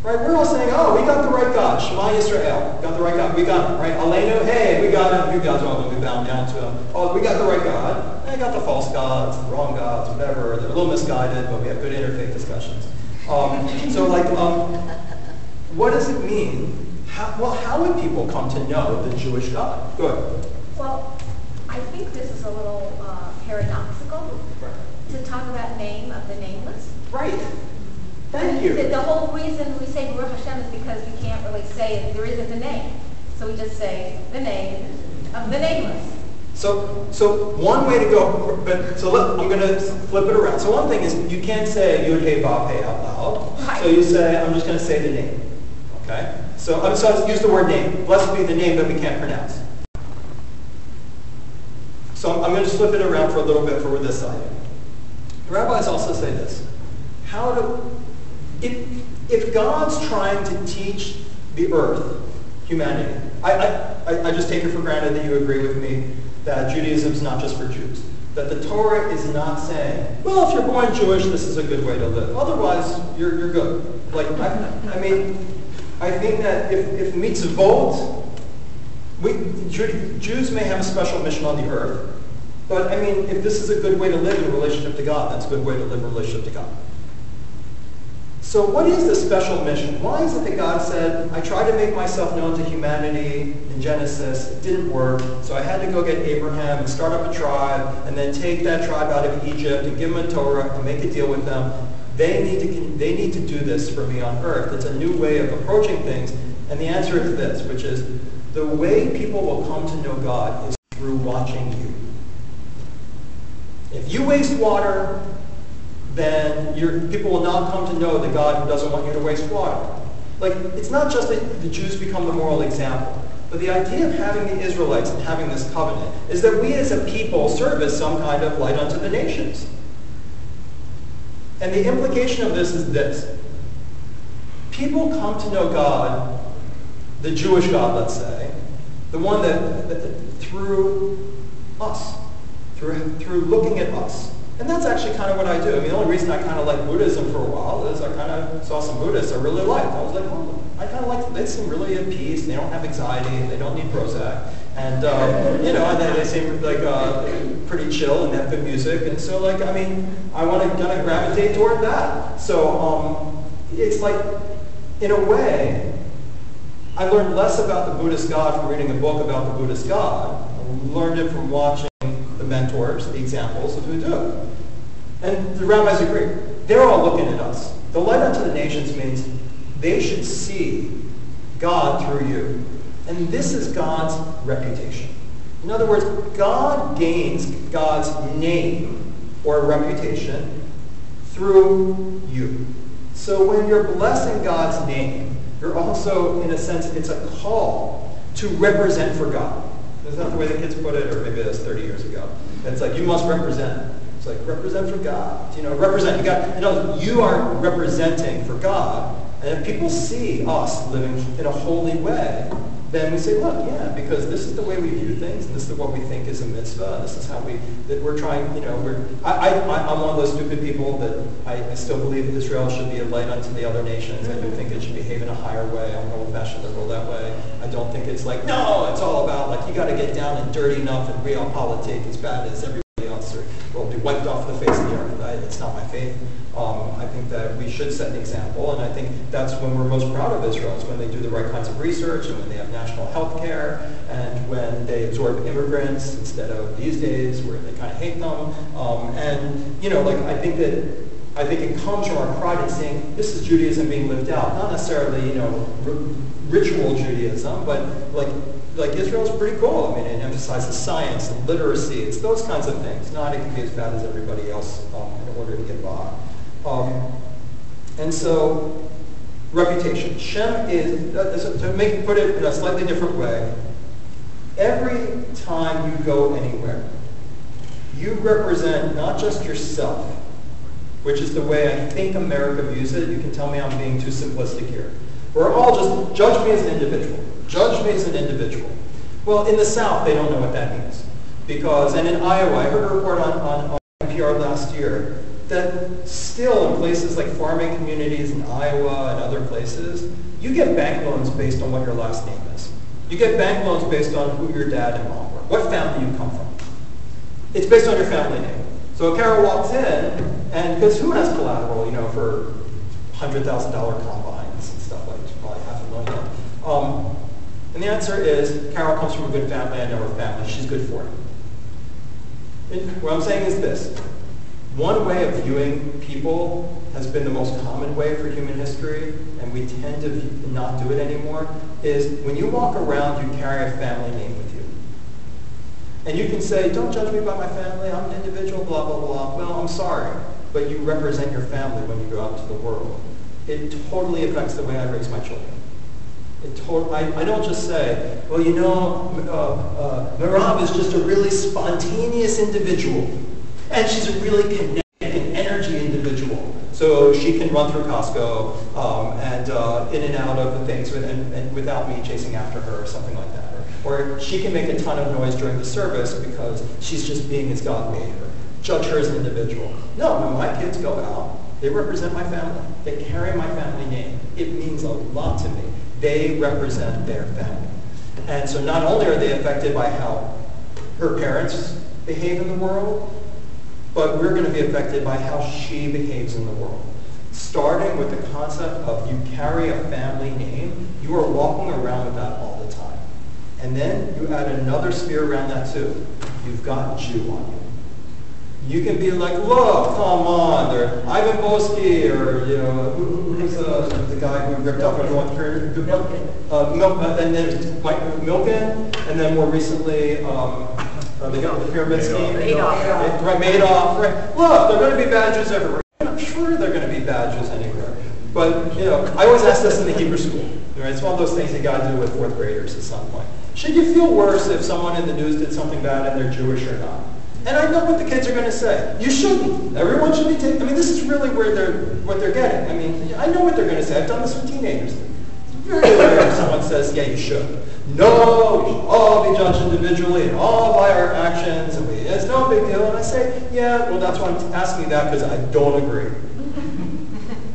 Right? We're all saying, oh, we got the right God. Shema Yisrael. Got the right God. We got him. Right? Aleinu, hey, we got him. You guys all going to be bound down to him. Oh, we got the right God. And I got the false gods, the wrong gods, whatever. They're a little misguided, but we have good interfaith discussions. What does it mean? How would people come to know the Jewish God? Go ahead. Well, I think this is a little paradoxical to talk about name of the nameless. Right. Thank you. The whole reason we say Baruch Hashem is because we can't really say it. There isn't a name. So we just say the name of the nameless. So one way to go, I'm going to flip it around. So one thing is you can't say Yud Hey Vav Hey out loud. Right. So you say, I'm just going to say the name. Okay? So I'll use the word name. Blessed be the name that we can't pronounce. So I'm going to flip it around for a little bit for this side. The rabbis also say this. If God's trying to teach the earth, humanity, I just take it for granted that you agree with me that Judaism is not just for Jews. That the Torah is not saying, well, if you're born Jewish, this is a good way to live. Otherwise, you're good. I think that if mitzvot, Jews may have a special mission on the earth, but if this is a good way to live in relationship to God, that's a good way to live in relationship to God. So what is the special mission? Why is it that God said, I tried to make myself known to humanity in Genesis, it didn't work, so I had to go get Abraham and start up a tribe, and then take that tribe out of Egypt and give them a Torah and make a deal with them. They need to do this for me on earth. It's a new way of approaching things. And the answer is this, which is, the way people will come to know God is through watching you. If you waste water, then people will not come to know the God who doesn't want you to waste water. It's not just that the Jews become the moral example, but the idea of having the Israelites and having this covenant is that we as a people serve as some kind of light unto the nations. And the implication of this is this. People come to know God, the Jewish God, let's say, the one that through us, through looking at us. And that's actually kind of what I do. The only reason I kind of like Buddhism for a while is I kind of saw some Buddhists I really liked. I was like, oh, I kind of like them. They seem really at peace. They don't have anxiety. They don't need Prozac. And, and they seem pretty chill and they have good music. And so, I want to kind of gravitate toward that. So it's in a way, I learned less about the Buddhist God from reading a book about the Buddhist God. I learned it from watching the mentors, the examples of who do. And the rabbis agree. They're all looking at us. The light unto the nations means they should see God through you. And this is God's reputation. In other words, God gains God's name or reputation through you. So when you're blessing God's name, you're also, in a sense, it's a call to represent for God. Is that the way the kids put it? Or maybe that's 30 years ago. It's like, you must represent. It's like, represent for God. Represent. You are representing for God. And if people see us living in a holy way, then we say, look, yeah, because this is the way we view things, and this is what we think is a mitzvah, and this is how we're trying, I'm one of those stupid people that I still believe that Israel should be a light unto the other nations. I do think it should behave in a higher way. I'm an old-fashioned liberal that way. I don't think it's like, no, it's all about, like, you got to get down and dirty enough and realpolitik as bad as everybody else, or will be wiped off the face of the earth. It's not my faith. I think that we should set an example, and I think that's when we're most proud of Israel, is when they do the right kinds of research, and when they have national health care, and when they absorb immigrants instead of these days where they kind of hate them. I think it comes from our pride in saying this is Judaism being lived out, not necessarily ritual Judaism, but like Israel's pretty cool. I mean, it emphasizes science and literacy. It's those kinds of things. Not it can be as bad as everybody else in order to get by. And so, reputation. Shem is, put it in a slightly different way, every time you go anywhere, you represent not just yourself, which is the way I think America views it. You can tell me I'm being too simplistic here. We're all just, judge me as an individual. Judge me as an individual. Well, in the South, they don't know what that means. And in Iowa, I heard a report on NPR last year that still in places like farming communities in Iowa and other places, you get bank loans based on what your last name is. You get bank loans based on who your dad and mom were, what family you come from. It's based on your family name. So Carol walks in, and because who has collateral, for $100,000 combines and stuff like that, probably $500,000. And the answer is, Carol comes from a good family, I know her family, she's good for it. What I'm saying is this. One way of viewing people has been the most common way for human history, and we tend to not do it anymore, is when you walk around, you carry a family name with you. And you can say, don't judge me by my family, I'm an individual, blah, blah, blah. Well, I'm sorry, but you represent your family when you go out to the world. It totally affects the way I raise my children. I don't just say, well, Merav is just a really spontaneous individual. And she's a really kinetic and energy individual. So she can run through Costco and in and out of the things and without me chasing after her or something like that. Or she can make a ton of noise during the service because she's just being as God made her. Judge her as an individual. No, my kids go out. They represent my family. They carry my family name. It means a lot to me. They represent their family. And so not only are they affected by how her parents behave in the world, but we're going to be affected by how she behaves in the world. Starting with the concept of you carry a family name, you are walking around with that all the time. And then you add another sphere around that too. You've got Jew on you. You can be like, look, come on, or Ivan Boski, or who's the guy who ripped off everyone? And then Milken, and then more recently, they got the pyramid scheme. Madoff. Right, Madoff. Right. Look, there are going to be badges everywhere. I'm not sure there are going to be badges anywhere. But I always ask this in the Hebrew school. Right? It's one of those things you got to do with fourth graders at some point. Should you feel worse if someone in the news did something bad and they're Jewish or not? And I know what the kids are going to say. You shouldn't. Everyone should be taken. This is really what they're getting. I know what they're going to say. I've done this with teenagers. It's very rare if someone says, yeah, you should. No, we should all be judged individually and all by our actions, and it's no big deal. And I say, yeah, well, that's why I'm asking that, because I don't agree.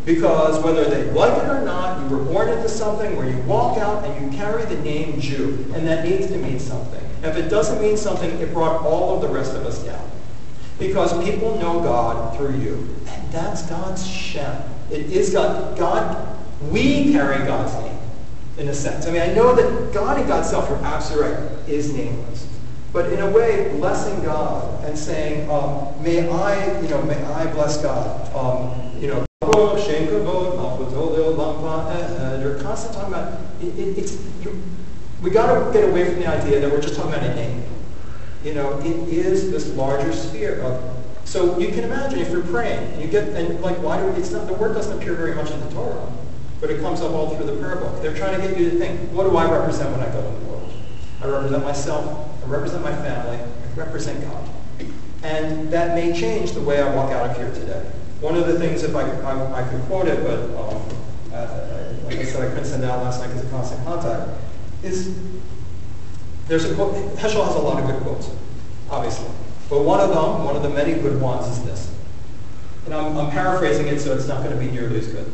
Because whether they like it or not, you were born into something where you walk out and you carry the name Jew, and that needs to mean something. If it doesn't mean something, it brought all of the rest of us down. Because people know God through you, and that's God's Shem. It is God. We carry God's name, in a sense. I know that God in God's self, you're absolutely right, is nameless. But in a way, blessing God and saying, may I bless God. You're constantly talking about, we got to get away from the idea that we're just talking about a name. It is this larger sphere of So you can imagine if you're praying, and you get, and like, why do it's not, the word doesn't appear very much in the Torah, but it comes up all through the prayer book. They're trying to get you to think, what do I represent when I go in the world? I represent myself, I represent my family, I represent God. And that may change the way I walk out of here today. One of the things, if I could quote it, but like I said, I couldn't send it out last night because of constant contact, is there's a quote. Heschel has a lot of good quotes, obviously. But one of the many good ones is this. And I'm paraphrasing it, so it's not going to be nearly as good.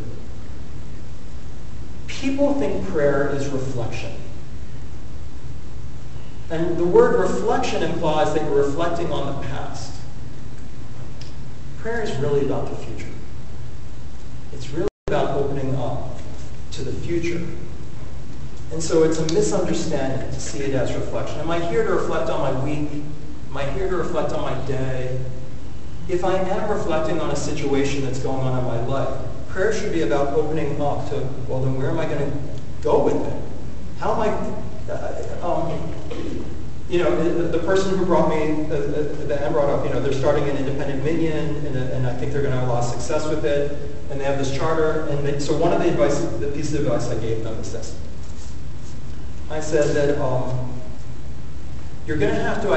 People think prayer is reflection. And the word reflection implies that you're reflecting on the past. Prayer is really about the future. It's really about opening up to the future. And so it's a misunderstanding to see it as reflection. Am I here to reflect on my week? Am I here to reflect on my day? If I am reflecting on a situation that's going on in my life, prayer should be about opening up to, well, then where am I going to go with it? How am I... the person who brought me, that Anne brought up, they're starting an independent minyan, and I think they're going to have a lot of success with it, and they have this charter, and so one of the piece of advice I gave them is this. I said that you're going to have to,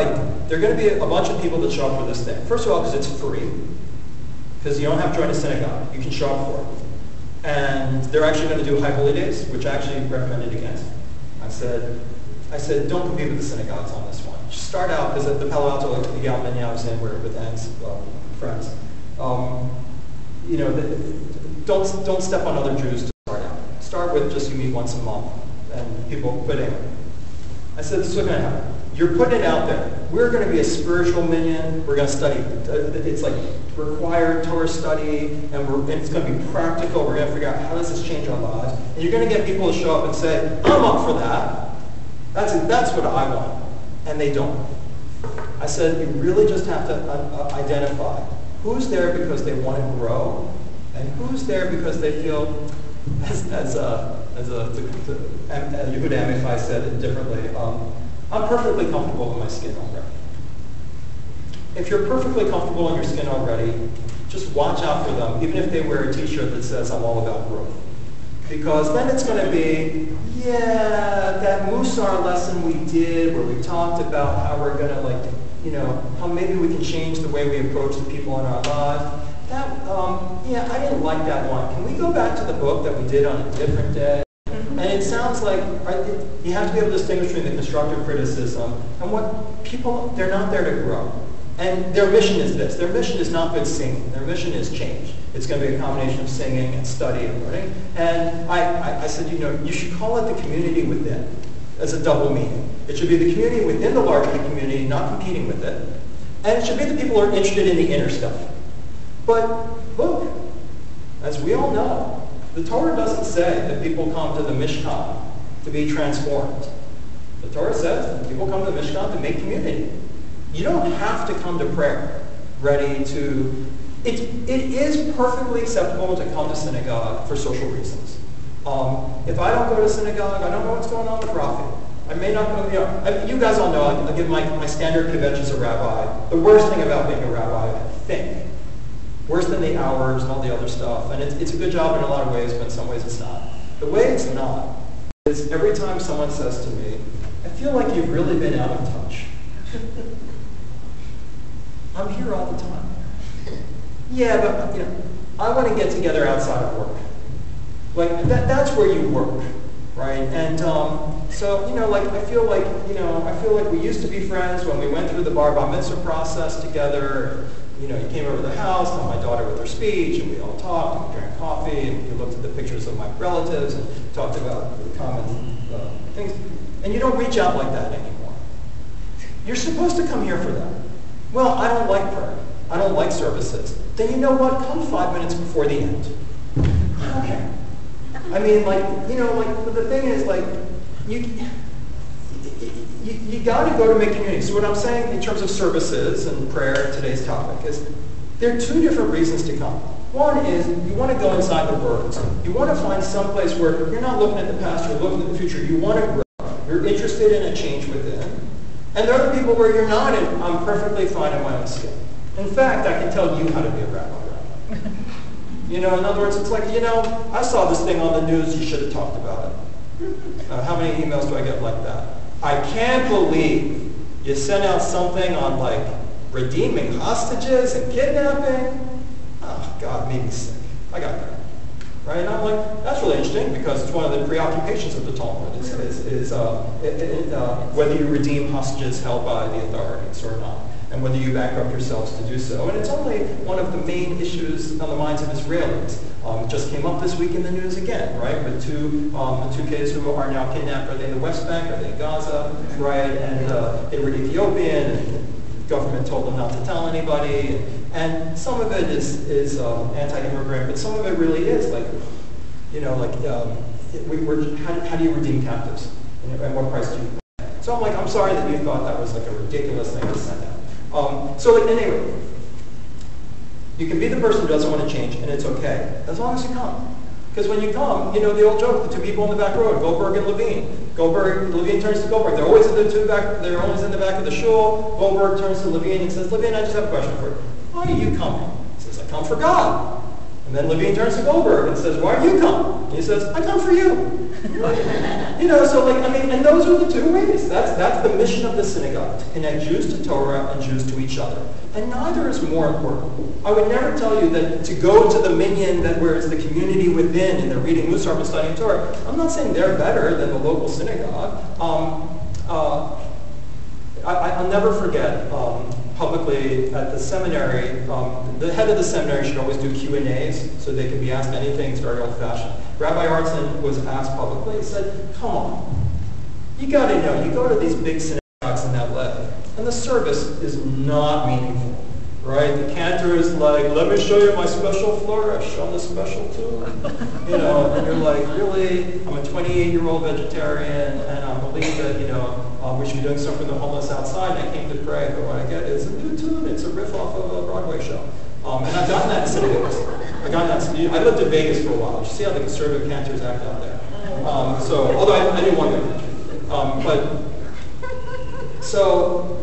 there are going to be a bunch of people that show up for this thing. First of all, because it's free, because you don't have to join a synagogue. You can show up for it. And they're actually going to do High Holy Days, which I actually recommended against. I said, don't compete with the synagogues on this one. Just start out, because at the Palo Alto, like the Gal Minyan I was in, where with Anne's friends, don't step on other Jews to start out. Start with just you meet once a month, and people quit anyway. I said, this is what's going to happen. You're putting it out there. We're going to be a spiritual minyan. We're going to study. It's like required Torah study, and it's going to be practical. We're going to figure out how does this change our lives. And you're going to get people to show up and say, I'm up for that. That's what I want. And they don't. I said, you really just have to identify who's there because they want to grow, and who's there because they feel, as Yehuda Amichai said it differently, I'm perfectly comfortable in my skin already. If you're perfectly comfortable in your skin already, just watch out for them, even if they wear a t-shirt that says, I'm all about growth. Because then it's going to be, yeah, that Musar lesson we did where we talked about how we're going to, how maybe we can change the way we approach the people in our lives. I didn't like that one. Can we go back to the book that we did on a different day? And it sounds like you have to be able to distinguish between the constructive criticism and what people, they're not there to grow. And their mission is this. Their mission is not good singing. Their mission is change. It's going to be a combination of singing and study and learning. And I said, you should call it the community within as a double meaning. It should be the community within the larger community, not competing with it. And it should be the people who are interested in the inner stuff. But look, as we all know, the Torah doesn't say that people come to the Mishkan to be transformed. The Torah says that people come to the Mishkan to make community. You don't have to come to prayer ready to... It is perfectly acceptable to come to synagogue for social reasons. If I don't go to synagogue, I don't know what's going on with Rabbi. I may not go, you guys all know, I give my standard kvetch as a rabbi. The worst thing about being a rabbi, I think, worse than the hours and all the other stuff, and it's a good job in a lot of ways, but in some ways it's not. The way it's not is every time someone says to me, I feel like you've really been out of touch. I'm here all the time. Yeah, but I want to get together outside of work. Like that's where you work, right? And so I feel like we used to be friends when we went through the bar mitzvah process together. You came over to the house, and my daughter with her speech, and we all talked, and we drank coffee, and we looked at the pictures of my relatives, and talked about the common things. And you don't reach out like that anymore. You're supposed to come here for that. Well, I don't like prayer. I don't like services. Then you know what? Come 5 minutes before the end. Okay. I mean, but the thing is, you got to go to make community. So what I'm saying in terms of services and prayer, today's topic, is there are two different reasons to come. One is you want to go inside the words. You want to find some place where you're not looking at the past, you're looking at the future. You want to grow. You're interested in a change within. And there are other people where you're not, and I'm perfectly fine in my own skin. In fact, I can tell you how to be a rabbi. You know, in other words, it's like, you know, I saw this thing on the news, you should have talked about it. How many emails do I get like that? I can't believe you sent out something on, like, redeeming hostages and kidnapping. Oh, God, made me sick. I got that. Right? And I'm like, that's really interesting because it's one of the preoccupations of the Talmud is whether you redeem hostages held by the authorities or not, and whether you bankrupt yourselves to do so. And it's only one of the main issues on the minds of Israelis. It just came up this week in the news again, right? With the two kids who are now kidnapped. Are they in the West Bank? Are they in Gaza? Right? And they were Ethiopian, and the government told them not to tell anybody. And some of it is anti-immigrant, but some of it really is like, you know, like how do you redeem captives, and what price do you pay? So I'm like, I'm sorry that you thought that was like a ridiculous thing to send out. So like, anyway, you can be the person who doesn't want to change, and it's okay as long as you come. Because when you come, you know the old joke: the two people in the back row, Goldberg and Levine. Levine turns to Goldberg. They're always in the back. They're always in the back of the shul. Goldberg turns to Levine and says, "Levine, I just have a question for you. Why are you coming?" He says, "I come for God." And then Levine turns to Goldberg and says, "Why are you coming?" And he says, "I come for you." You know, so like, I mean, and those are the two ways. That's the mission of the synagogue, to connect Jews to Torah and Jews to each other. And neither is more important. I would never tell you that to go to the minyan where it's the community within and they're reading Musar and studying Torah. I'm not saying they're better than the local synagogue. I'll never forget publicly at the seminary, the head of the seminary should always do Q&As so they can be asked anything. It's very old-fashioned. Rabbi Artson was asked publicly. He said, "Come on, you got to know, you go to these big synagogues in LA, and the service is not meaningful, right? The cantor is like, 'Let me show you my special flourish on the special tune,' you know, and you're like, really? I'm a 28-year-old vegetarian, and I believe that, you know, we should be doing something for the homeless outside, and I came to pray, but what I get is a new tune. It's a riff off of a Broadway show." And I've gotten that in synagogues. I lived in Vegas for a while. You see how the conservative cantors act out there. Although I didn't want to. So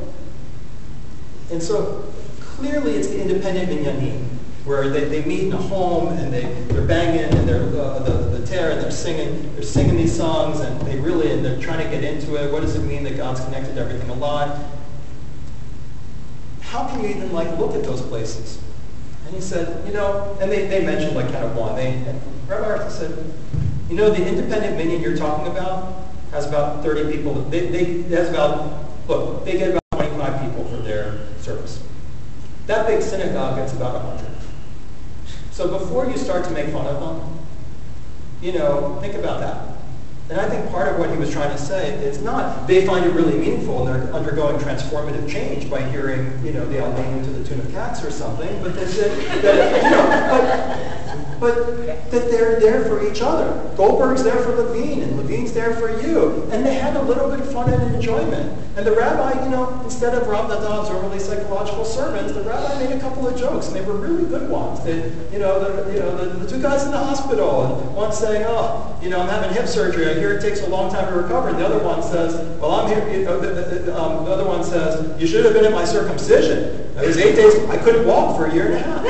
clearly it's the independent minyanim, where they meet in a home and they're banging and they're the tear and they're singing these songs and they're trying to get into it. What does it mean that God's connected everything alive? How can you even look at those places? And he said, you know, and they mentioned kind of one. And Rabbi Arthur said, you know, the independent minyan you're talking about has about 30 people. They get about 25 people for their service. That big synagogue gets about 100. So before you start to make fun of them, you know, think about that. And I think part of what he was trying to say is not they find it really meaningful and they're undergoing transformative change by hearing, you know, the Albanian to the tune of Cats or something, but that they're there for each other. Goldberg's there for Levine, and Levine's there for you. And they had a little bit of fun and enjoyment. And the rabbi, you know, instead of Rav Nadav's overly psychological sermons, the rabbi made a couple of jokes, and they were really good ones. The two guys in the hospital, and one saying, "Oh, you know, I'm having hip surgery. I hear it takes a long time to recover." And the other one says, "Well, I'm here." You know, the other one says, "You should have been at my circumcision. It was 8 days. I couldn't walk for a year and a half."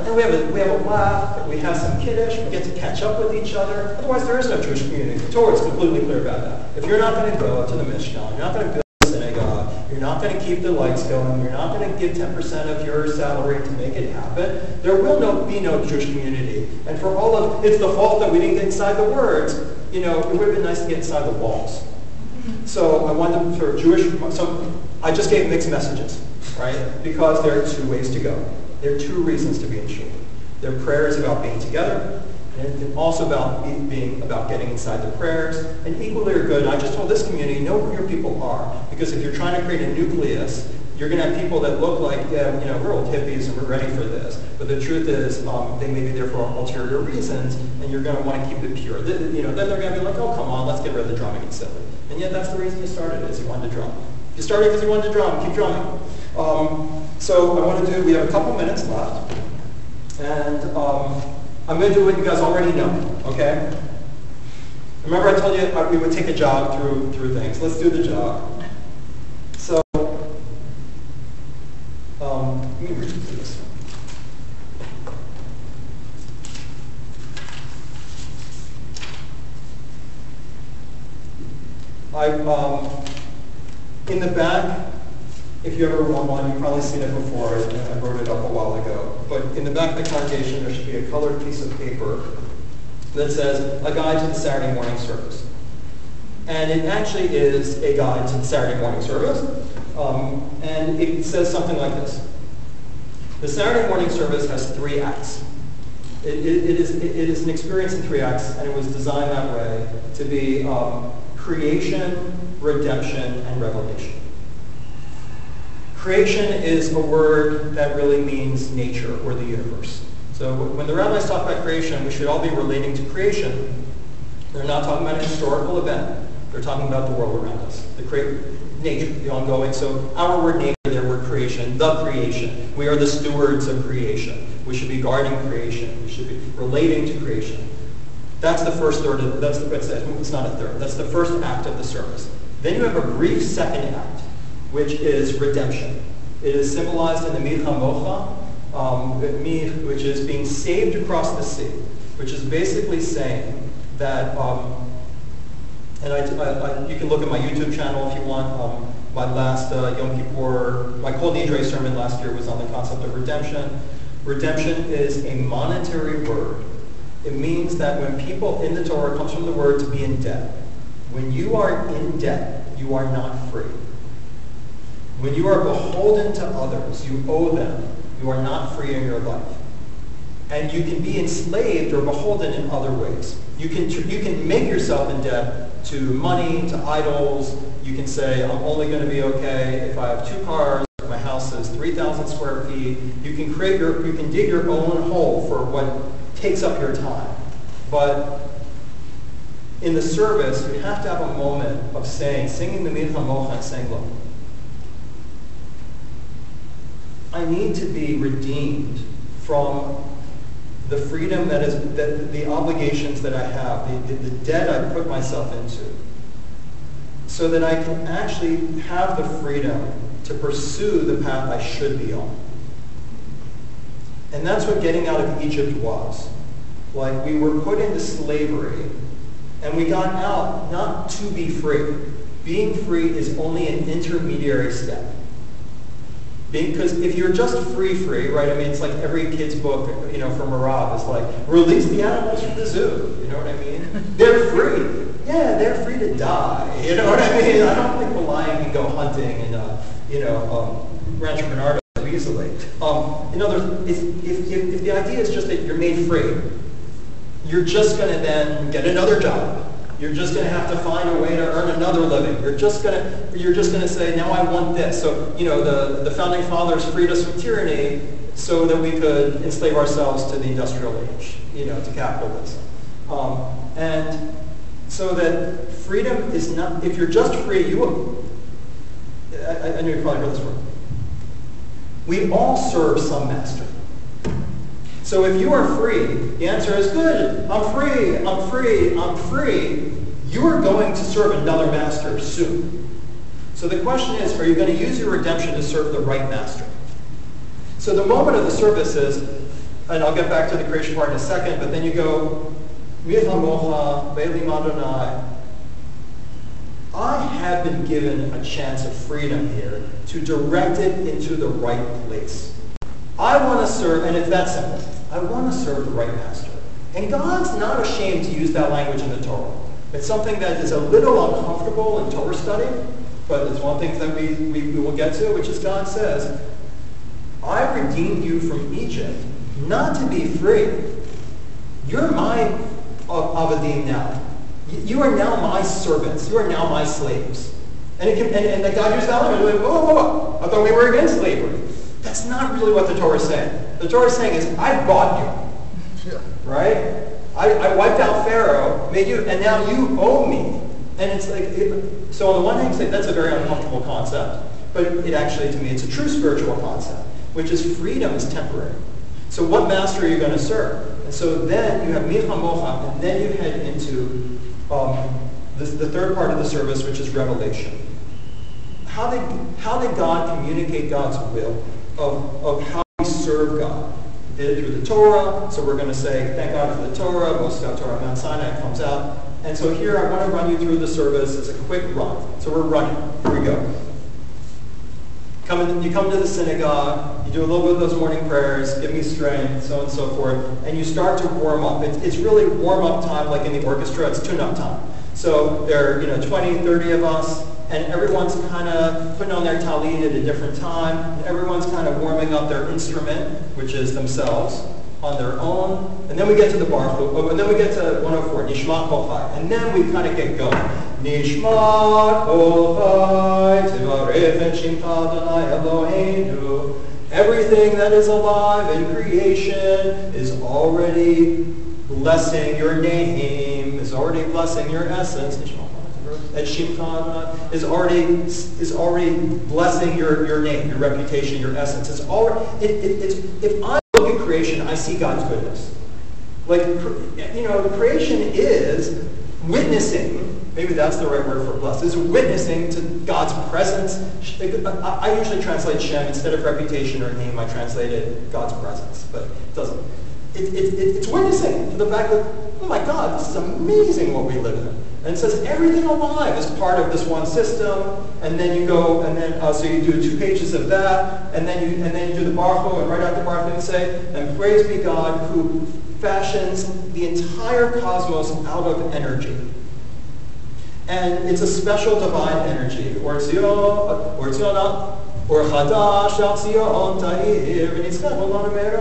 And we have a laugh, we have some kiddush, we get to catch up with each other. Otherwise, there is no Jewish community. The Torah is completely clear about that. If you're not going to go to the Mishkan, you're not going to build a synagogue, you're not going to keep the lights going, you're not going to give 10% of your salary to make it happen, there will be no Jewish community. And for all of it's the fault that we didn't get inside the words, you know, it would have been nice to get inside the walls. So I wanted for I just gave mixed messages, right? Because there are two ways to go. There are two reasons to be in shul. Their prayer is about being together, and also about being about getting inside the prayers. And equally are good. I just told this community, know who your people are, because if you're trying to create a nucleus, you're going to have people that look like, yeah, you know, we're old hippies and we're ready for this. But the truth is, they may be there for ulterior reasons, and you're going to want to keep it pure. Then they're going to be like, oh, come on, let's get rid of the drumming and silly. And yet that's the reason you started, is you wanted to drum. You started because you wanted to drum. Keep drumming. We have a couple minutes left. And I'm going to do what you guys already know, okay? Remember I told you we would take a jog through things. Let's do the jog. So In the back, if you ever want one, you've probably seen it before. I wrote it up a while ago. But in the back of the congregation, there should be a colored piece of paper that says, "A Guide to the Saturday Morning Service." And it actually is a guide to the Saturday morning service. And it says something like this. The Saturday morning service has 3 acts. It is an experience in 3 acts, and it was designed that way to be creation, redemption, and revelation. Creation is a word that really means nature or the universe. So when the rabbis talk about creation, we should all be relating to creation. They're not talking about a historical event. They're talking about the world around us, nature, the ongoing. So our word nature, their word creation, the creation. We are the stewards of creation. We should be guarding creation. We should be relating to creation. That's the first third. It's not a third. That's the first act of the service. Then you have a brief second act, which is redemption. It is symbolized in the Mid HaMocha, which is being saved across the sea, which is basically saying that, you can look at my YouTube channel if you want. My last Yom Kippur, my Kol Nidre sermon last year was on the concept of redemption. Redemption is a monetary word. It means that when people in the Torah, comes from the word to be in debt. When you are in debt, you are not free. When you are beholden to others, you owe them, you are not free in your life. And you can be enslaved or beholden in other ways. You can make yourself in debt to money, to idols. You can say, I'm only going to be okay if I have 2 cars, my house is 3,000 square feet. You can dig your own hole for what takes up your time. But in the service, you have to have a moment of singing the Mid HaMocha and saying, look, I need to be redeemed from the freedom the obligations that I have, the debt I put myself into, so that I can actually have the freedom to pursue the path I should be on. And that's what getting out of Egypt was. Like, we were put into slavery, and we got out not to be free. Being free is only an intermediary step. Because if you're just free, right? I mean, it's like every kid's book, from Rabbi is like, release the animals from the zoo. You know what I mean? They're free. Yeah, they're free to die. You know what I mean? I don't think the lion can go hunting in, Rancho Bernardo so easily. In other words, if the idea is just that you're made free, you're just going to then get another job. You're just going to have to find a way to earn another living. You're just going to say, now I want this. So, the founding fathers freed us from tyranny so that we could enslave ourselves to the industrial age, to capitalism. And so that freedom is not, if you're just free, I know you probably heard this word. We all serve some master. So if you are free, the answer is good. I'm free, I'm free, I'm free. You are going to serve another master soon. So the question is, are you going to use your redemption to serve the right master? So the moment of the service is, and I'll get back to the creation part in a second, but then you go, Mid HaMocha, Be'elim Adonai. I have been given a chance of freedom here to direct it into the right place. I want to serve, and it's that simple. I want to serve the right master. And God's not ashamed to use that language in the Torah. It's something that is a little uncomfortable in Torah study, but it's one of the things that we will get to, which is God says, I redeemed you from Egypt, not to be free. You're my Avadim now. You are now my servants. You are now my slaves. And God used that language. Like, whoa. I thought we were against slavery. That's not really what the Torah is saying. The Torah is saying is, I bought you. Yeah. Right? I wiped out Pharaoh, made you, and now you owe me. And it's like, so on the one hand, that's a very uncomfortable concept, but it actually, to me, it's a true spiritual concept, which is freedom is temporary. So what master are you going to serve? And so then you have Mid HaMocha, and then you head into the third part of the service, which is revelation. How did God communicate God's will of how we serve God? He did it through the Torah, so we're going to say, thank God for the Torah. Most of our Torah, Mount Sinai comes out. And so here I want to run you through the service as a quick run. So we're running. Here we go. You come to the synagogue, you do a little bit of those morning prayers, give me strength, so on and so forth, and you start to warm up. It's really warm-up time, like in the orchestra. It's tune-up time. So there are 20, 30 of us, and everyone's kind of putting on their talit at a different time, and everyone's kind of warming up their instrument, which is themselves, on their own. And then we get to the bar, and then we get to 104, Nishmat Kol Chai, and then we kind of get going. Nishmat Kol Chai, Tivarech et Shimcha Adonai Eloheinu. Everything that is alive in creation is already blessing your name, is already blessing your essence. Et Shimcha Adonai is already blessing your name, your reputation, your essence. It's already. If I look at creation, I see God's goodness. Like, creation is witnessing, maybe that's the right word for blessed, is witnessing to God's presence. I usually translate Shem instead of reputation or name. I translated God's presence, but it doesn't. It's witnessing to the fact that, oh my God, this is amazing what we live in. And it says everything alive is part of this one system. And then you go, and then so you do 2 pages of that, and then you do the Baruch Hu, and right after Baruch Hu you say, and praise be God who fashions the entire cosmos out of energy. And it's a special divine energy. Or Tzion, or Chadash al Tzion Ta'ir, and it's got a lot of merit.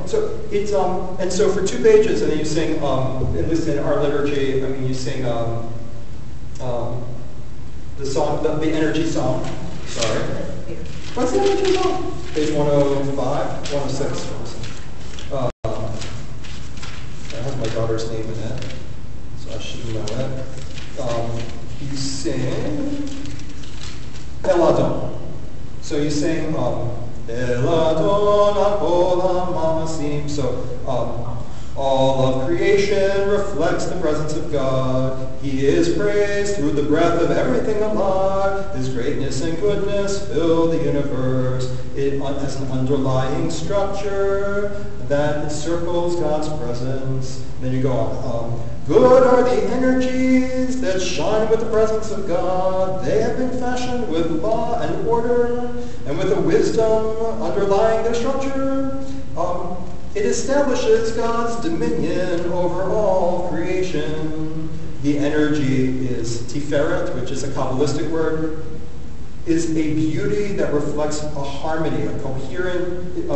So it's and so for 2 pages, and then you sing. At least in our liturgy, you sing the song, the energy song. Sorry, what's the energy song? Page 105, 106. That has my daughter's name in it, so I should know it. You sing Eladon. So you sing Eladon Akol HaMamasim. So all of creation reflects the presence of God. He is praised through the breath of everything alive. His greatness and goodness fill the universe. It has an underlying structure that encircles God's presence. And then you go on. Good are the energies that shine with the presence of God. They have been fashioned with law and order, and with a wisdom underlying their structure. It establishes God's dominion over all creation. The energy is Tiferet, which is a Kabbalistic word, is a beauty that reflects a harmony, a coherent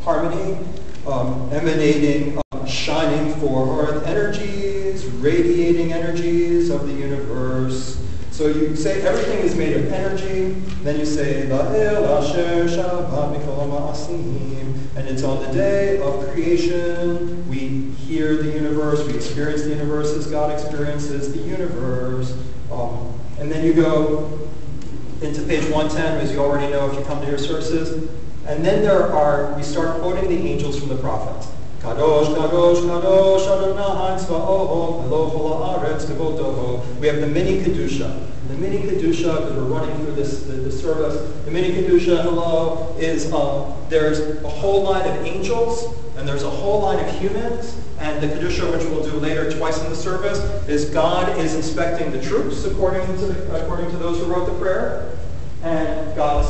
harmony, emanating, shining forth energies, radiating energies of the universe. So you say everything is made of energy, then you say, and it's on the day of creation, we hear the universe, we experience the universe as God experiences the universe. And then you go into page 110, as you already know if you come to your sources. And then we start quoting the angels from the prophets. Kadosh, Kadosh, Kadosh, Adonai Tzvaot, Elohol haaretz kevodoho. We have the mini Kedusha. The mini Kedusha, because we're running through this service, the mini Kedusha, hello, is there's a whole line of angels, and there's a whole line of humans, and the Kedusha, which we'll do later twice in the service, is God is inspecting the troops according to those who wrote the prayer. And God's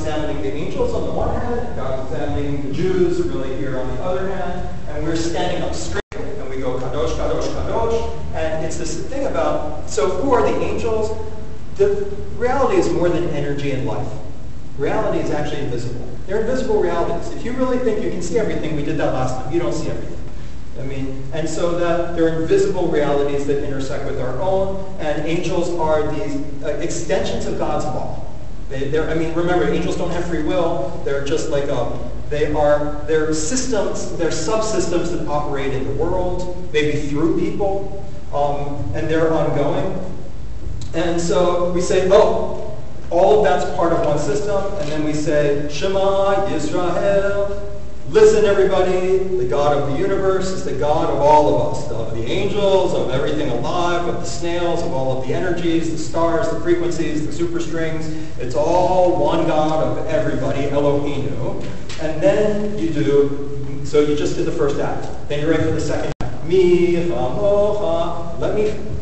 examining the angels on the one hand, and God's examining the Jews really here on the other hand, and we're standing up straight, and we go Kadosh, Kadosh, Kadosh, and it's this thing about, so who are the angels? The reality is more than energy and life. Reality is actually invisible. They're invisible realities. If you really think you can see everything, we did that last time, you don't see everything. And so that they're invisible realities that intersect with our own, and angels are these extensions of God's law. Remember, angels don't have free will. They're just like they're systems, they're subsystems that operate in the world, maybe through people, and they're ongoing. And so we say, all of that's part of one system, and then we say, Shema Yisrael. Listen, everybody, the God of the universe is the God of all of us, of the angels, of everything alive, of the snails, of all of the energies, the stars, the frequencies, the superstrings. It's all one God of everybody, Eloheinu. And then you just did the first act. Then you're ready for the second act. Mi chamocha.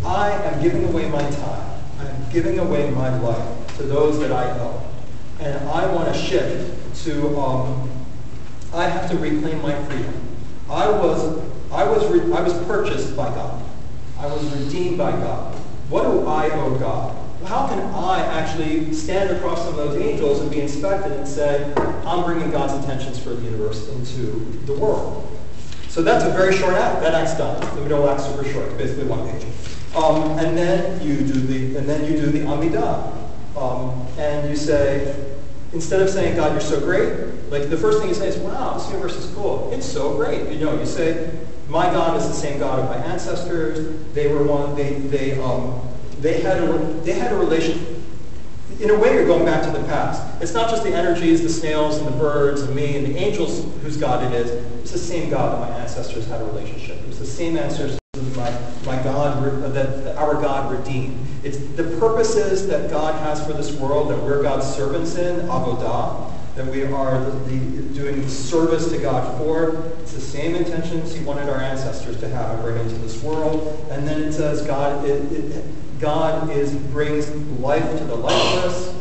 I am giving away my time. I'm giving away my life to those that I owe. And I want to shift to, I have to reclaim my freedom. I was purchased by God. I was redeemed by God. What do I owe God? How can I actually stand across from those angels and be inspected and say, I'm bringing God's intentions for the universe into the world? So that's a very short act. That act's done. The middle act's super short. It's basically one page. And then you do the Amidah. And you say, instead of saying, God, you're so great, like the first thing you say is, wow, this universe is cool. It's so great. You say, my God is the same God of my ancestors. They were one. They had a relation. In a way, you're going back to the past. It's not just the energies, the snails and the birds and me and the angels whose God it is. It's the same God that my ancestors had a relationship. It was the same ancestors that my God, that our God redeemed. It's the purposes that God has for this world, that we're God's servants in, avodah, that we are doing service to God for. It's the same intentions He wanted our ancestors to have and bring into this world. And then it says God brings life to the lifeless.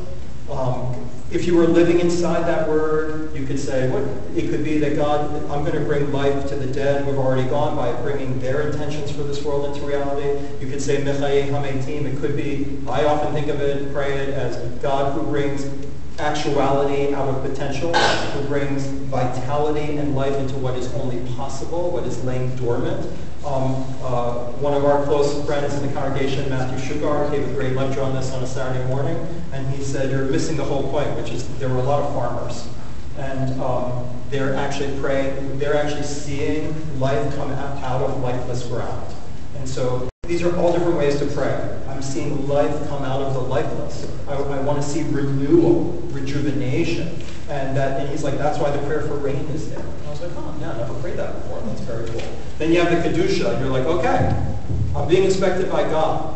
If you were living inside that word, you could say, it could be that God, I'm going to bring life to the dead who have already gone by bringing their intentions for this world into reality. You could say, Mechayeh Hametim. It could be, I often think of it, pray it as God who brings actuality out of potential, who brings vitality and life into what is only possible, what is laying dormant. One of our close friends in the congregation, Matthew Sugar, gave a great lecture on this on a Saturday morning, and he said, you're missing the whole point, which is there were a lot of farmers, and they're actually seeing life come out of lifeless ground. And so these are all different ways to pray. I'm seeing life come out of the lifeless. I want to see renewal, rejuvenation. And he's like, that's why the prayer for rain is there. And I was like, oh, yeah, I never prayed that before. That's very cool. Then you have the Kedusha, and you're like, okay, I'm being inspected by God.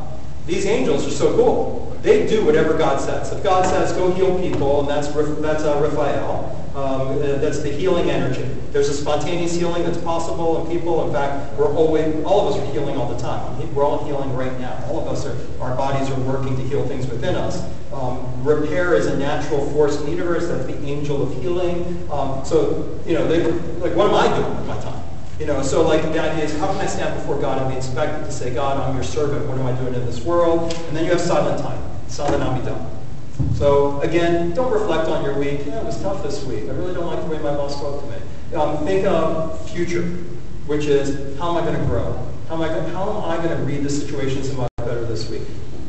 These angels are so cool. They do whatever God says. If God says, go heal people, and that's Raphael, that's the healing energy. There's a spontaneous healing that's possible in people. In fact, all of us are healing all the time. We're all healing right now. All of us our bodies are working to heal things within us. Repair is a natural force in the universe. That's the angel of healing. What am I doing with my time? So the idea is, how can I stand before God and be inspected to say, God, I'm your servant. What am I doing in this world? And then you have silent time, silent amidah. So again, don't reflect on your week. Yeah, it was tough this week. I really don't like the way my boss spoke to me. Think of future, which is, how am I going to grow? How am I going to read the situation so much better this week?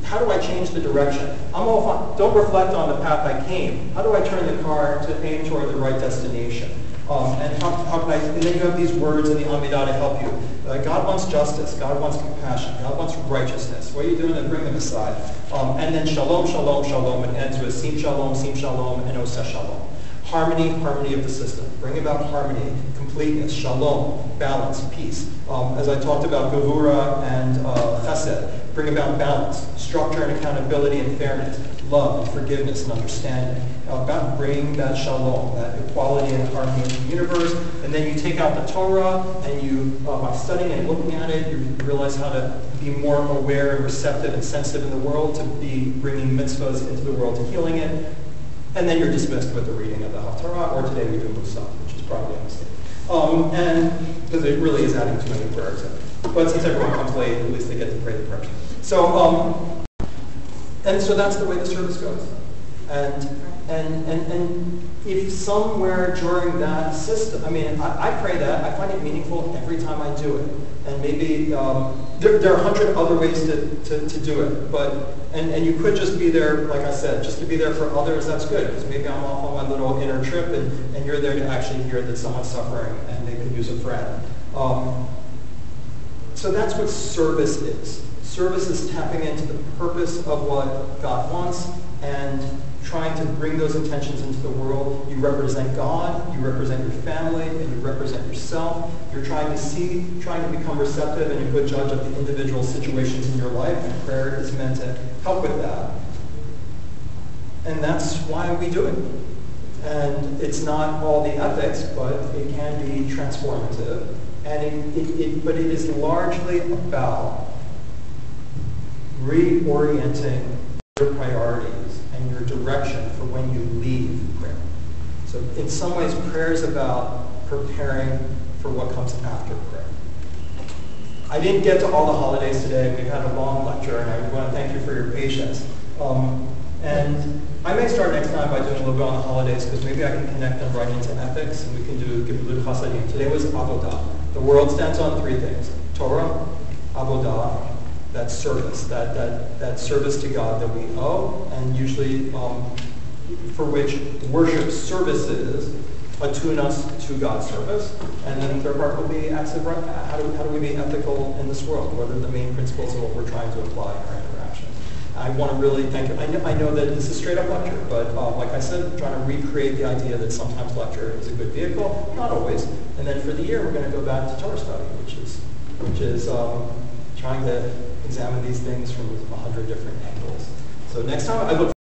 How do I change the direction? Don't reflect on the path I came. How do I turn the car to aim toward the right destination? And then you have these words in the Amidah to help you. God wants justice. God wants compassion. God wants righteousness. What are you doing to bring them aside? And then shalom, shalom, shalom. It ends with sim shalom, and oseh shalom. Harmony of the system. Bring about harmony, completeness, shalom, balance, peace. As I talked about Gevura and Chesed, bring about balance, structure and accountability and fairness, love and forgiveness and understanding. About bringing that shalom, that equality and harmony into the universe. And then you take out the Torah, and you, by studying and looking at it, you realize how to be more aware and receptive and sensitive in the world, to be bringing mitzvahs into the world, to healing it. And then you're dismissed with the reading of the Haftarah, or today we do Musaf, which is probably a mistake. And because it really is adding too many prayers. But since everyone comes late, at least they get to pray the prayers. So, and so that's the way the service goes. And if somewhere during that system, I pray that, I find it meaningful every time I do it. And maybe there are 100 other ways to do it, and you could just be there, like I said, just to be there for others. That's good, because maybe I'm off on my little inner trip, and you're there to actually hear that someone's suffering and they could use a friend. So that's what service is. Service is tapping into the purpose of what God wants and trying to bring those intentions into the world. You represent God, you represent your family, and you represent yourself. You're trying to become receptive and a good judge of the individual situations in your life, and prayer is meant to help with that. And that's why we do it. And it's not all the ethics, but it can be transformative. And but it is largely about reorienting your priorities and your direction for when you leave prayer. So in some ways, prayer is about preparing for what comes after prayer. I didn't get to all the holidays today. We've had a long lecture, and I want to thank you for your patience. And I may start next time by doing a little bit on the holidays, because maybe I can connect them right into ethics, and we can do Gemilut Chasadim. Today was Avodah. The world stands on three things: Torah, Avodah, that's service, that service to God that we owe, and usually for which worship services attune us to God's service. And then the third part will be acts of how do we be ethical in this world? What are the main principles of what we're trying to apply in our interactions? I want to really thank you. I know that this is a straight up lecture, but like I said, I'm trying to recreate the idea that sometimes lecture is a good vehicle, not always. And then for the year, we're going to go back to Torah study, which is trying to examine these things from 100 different angles. So next time, I look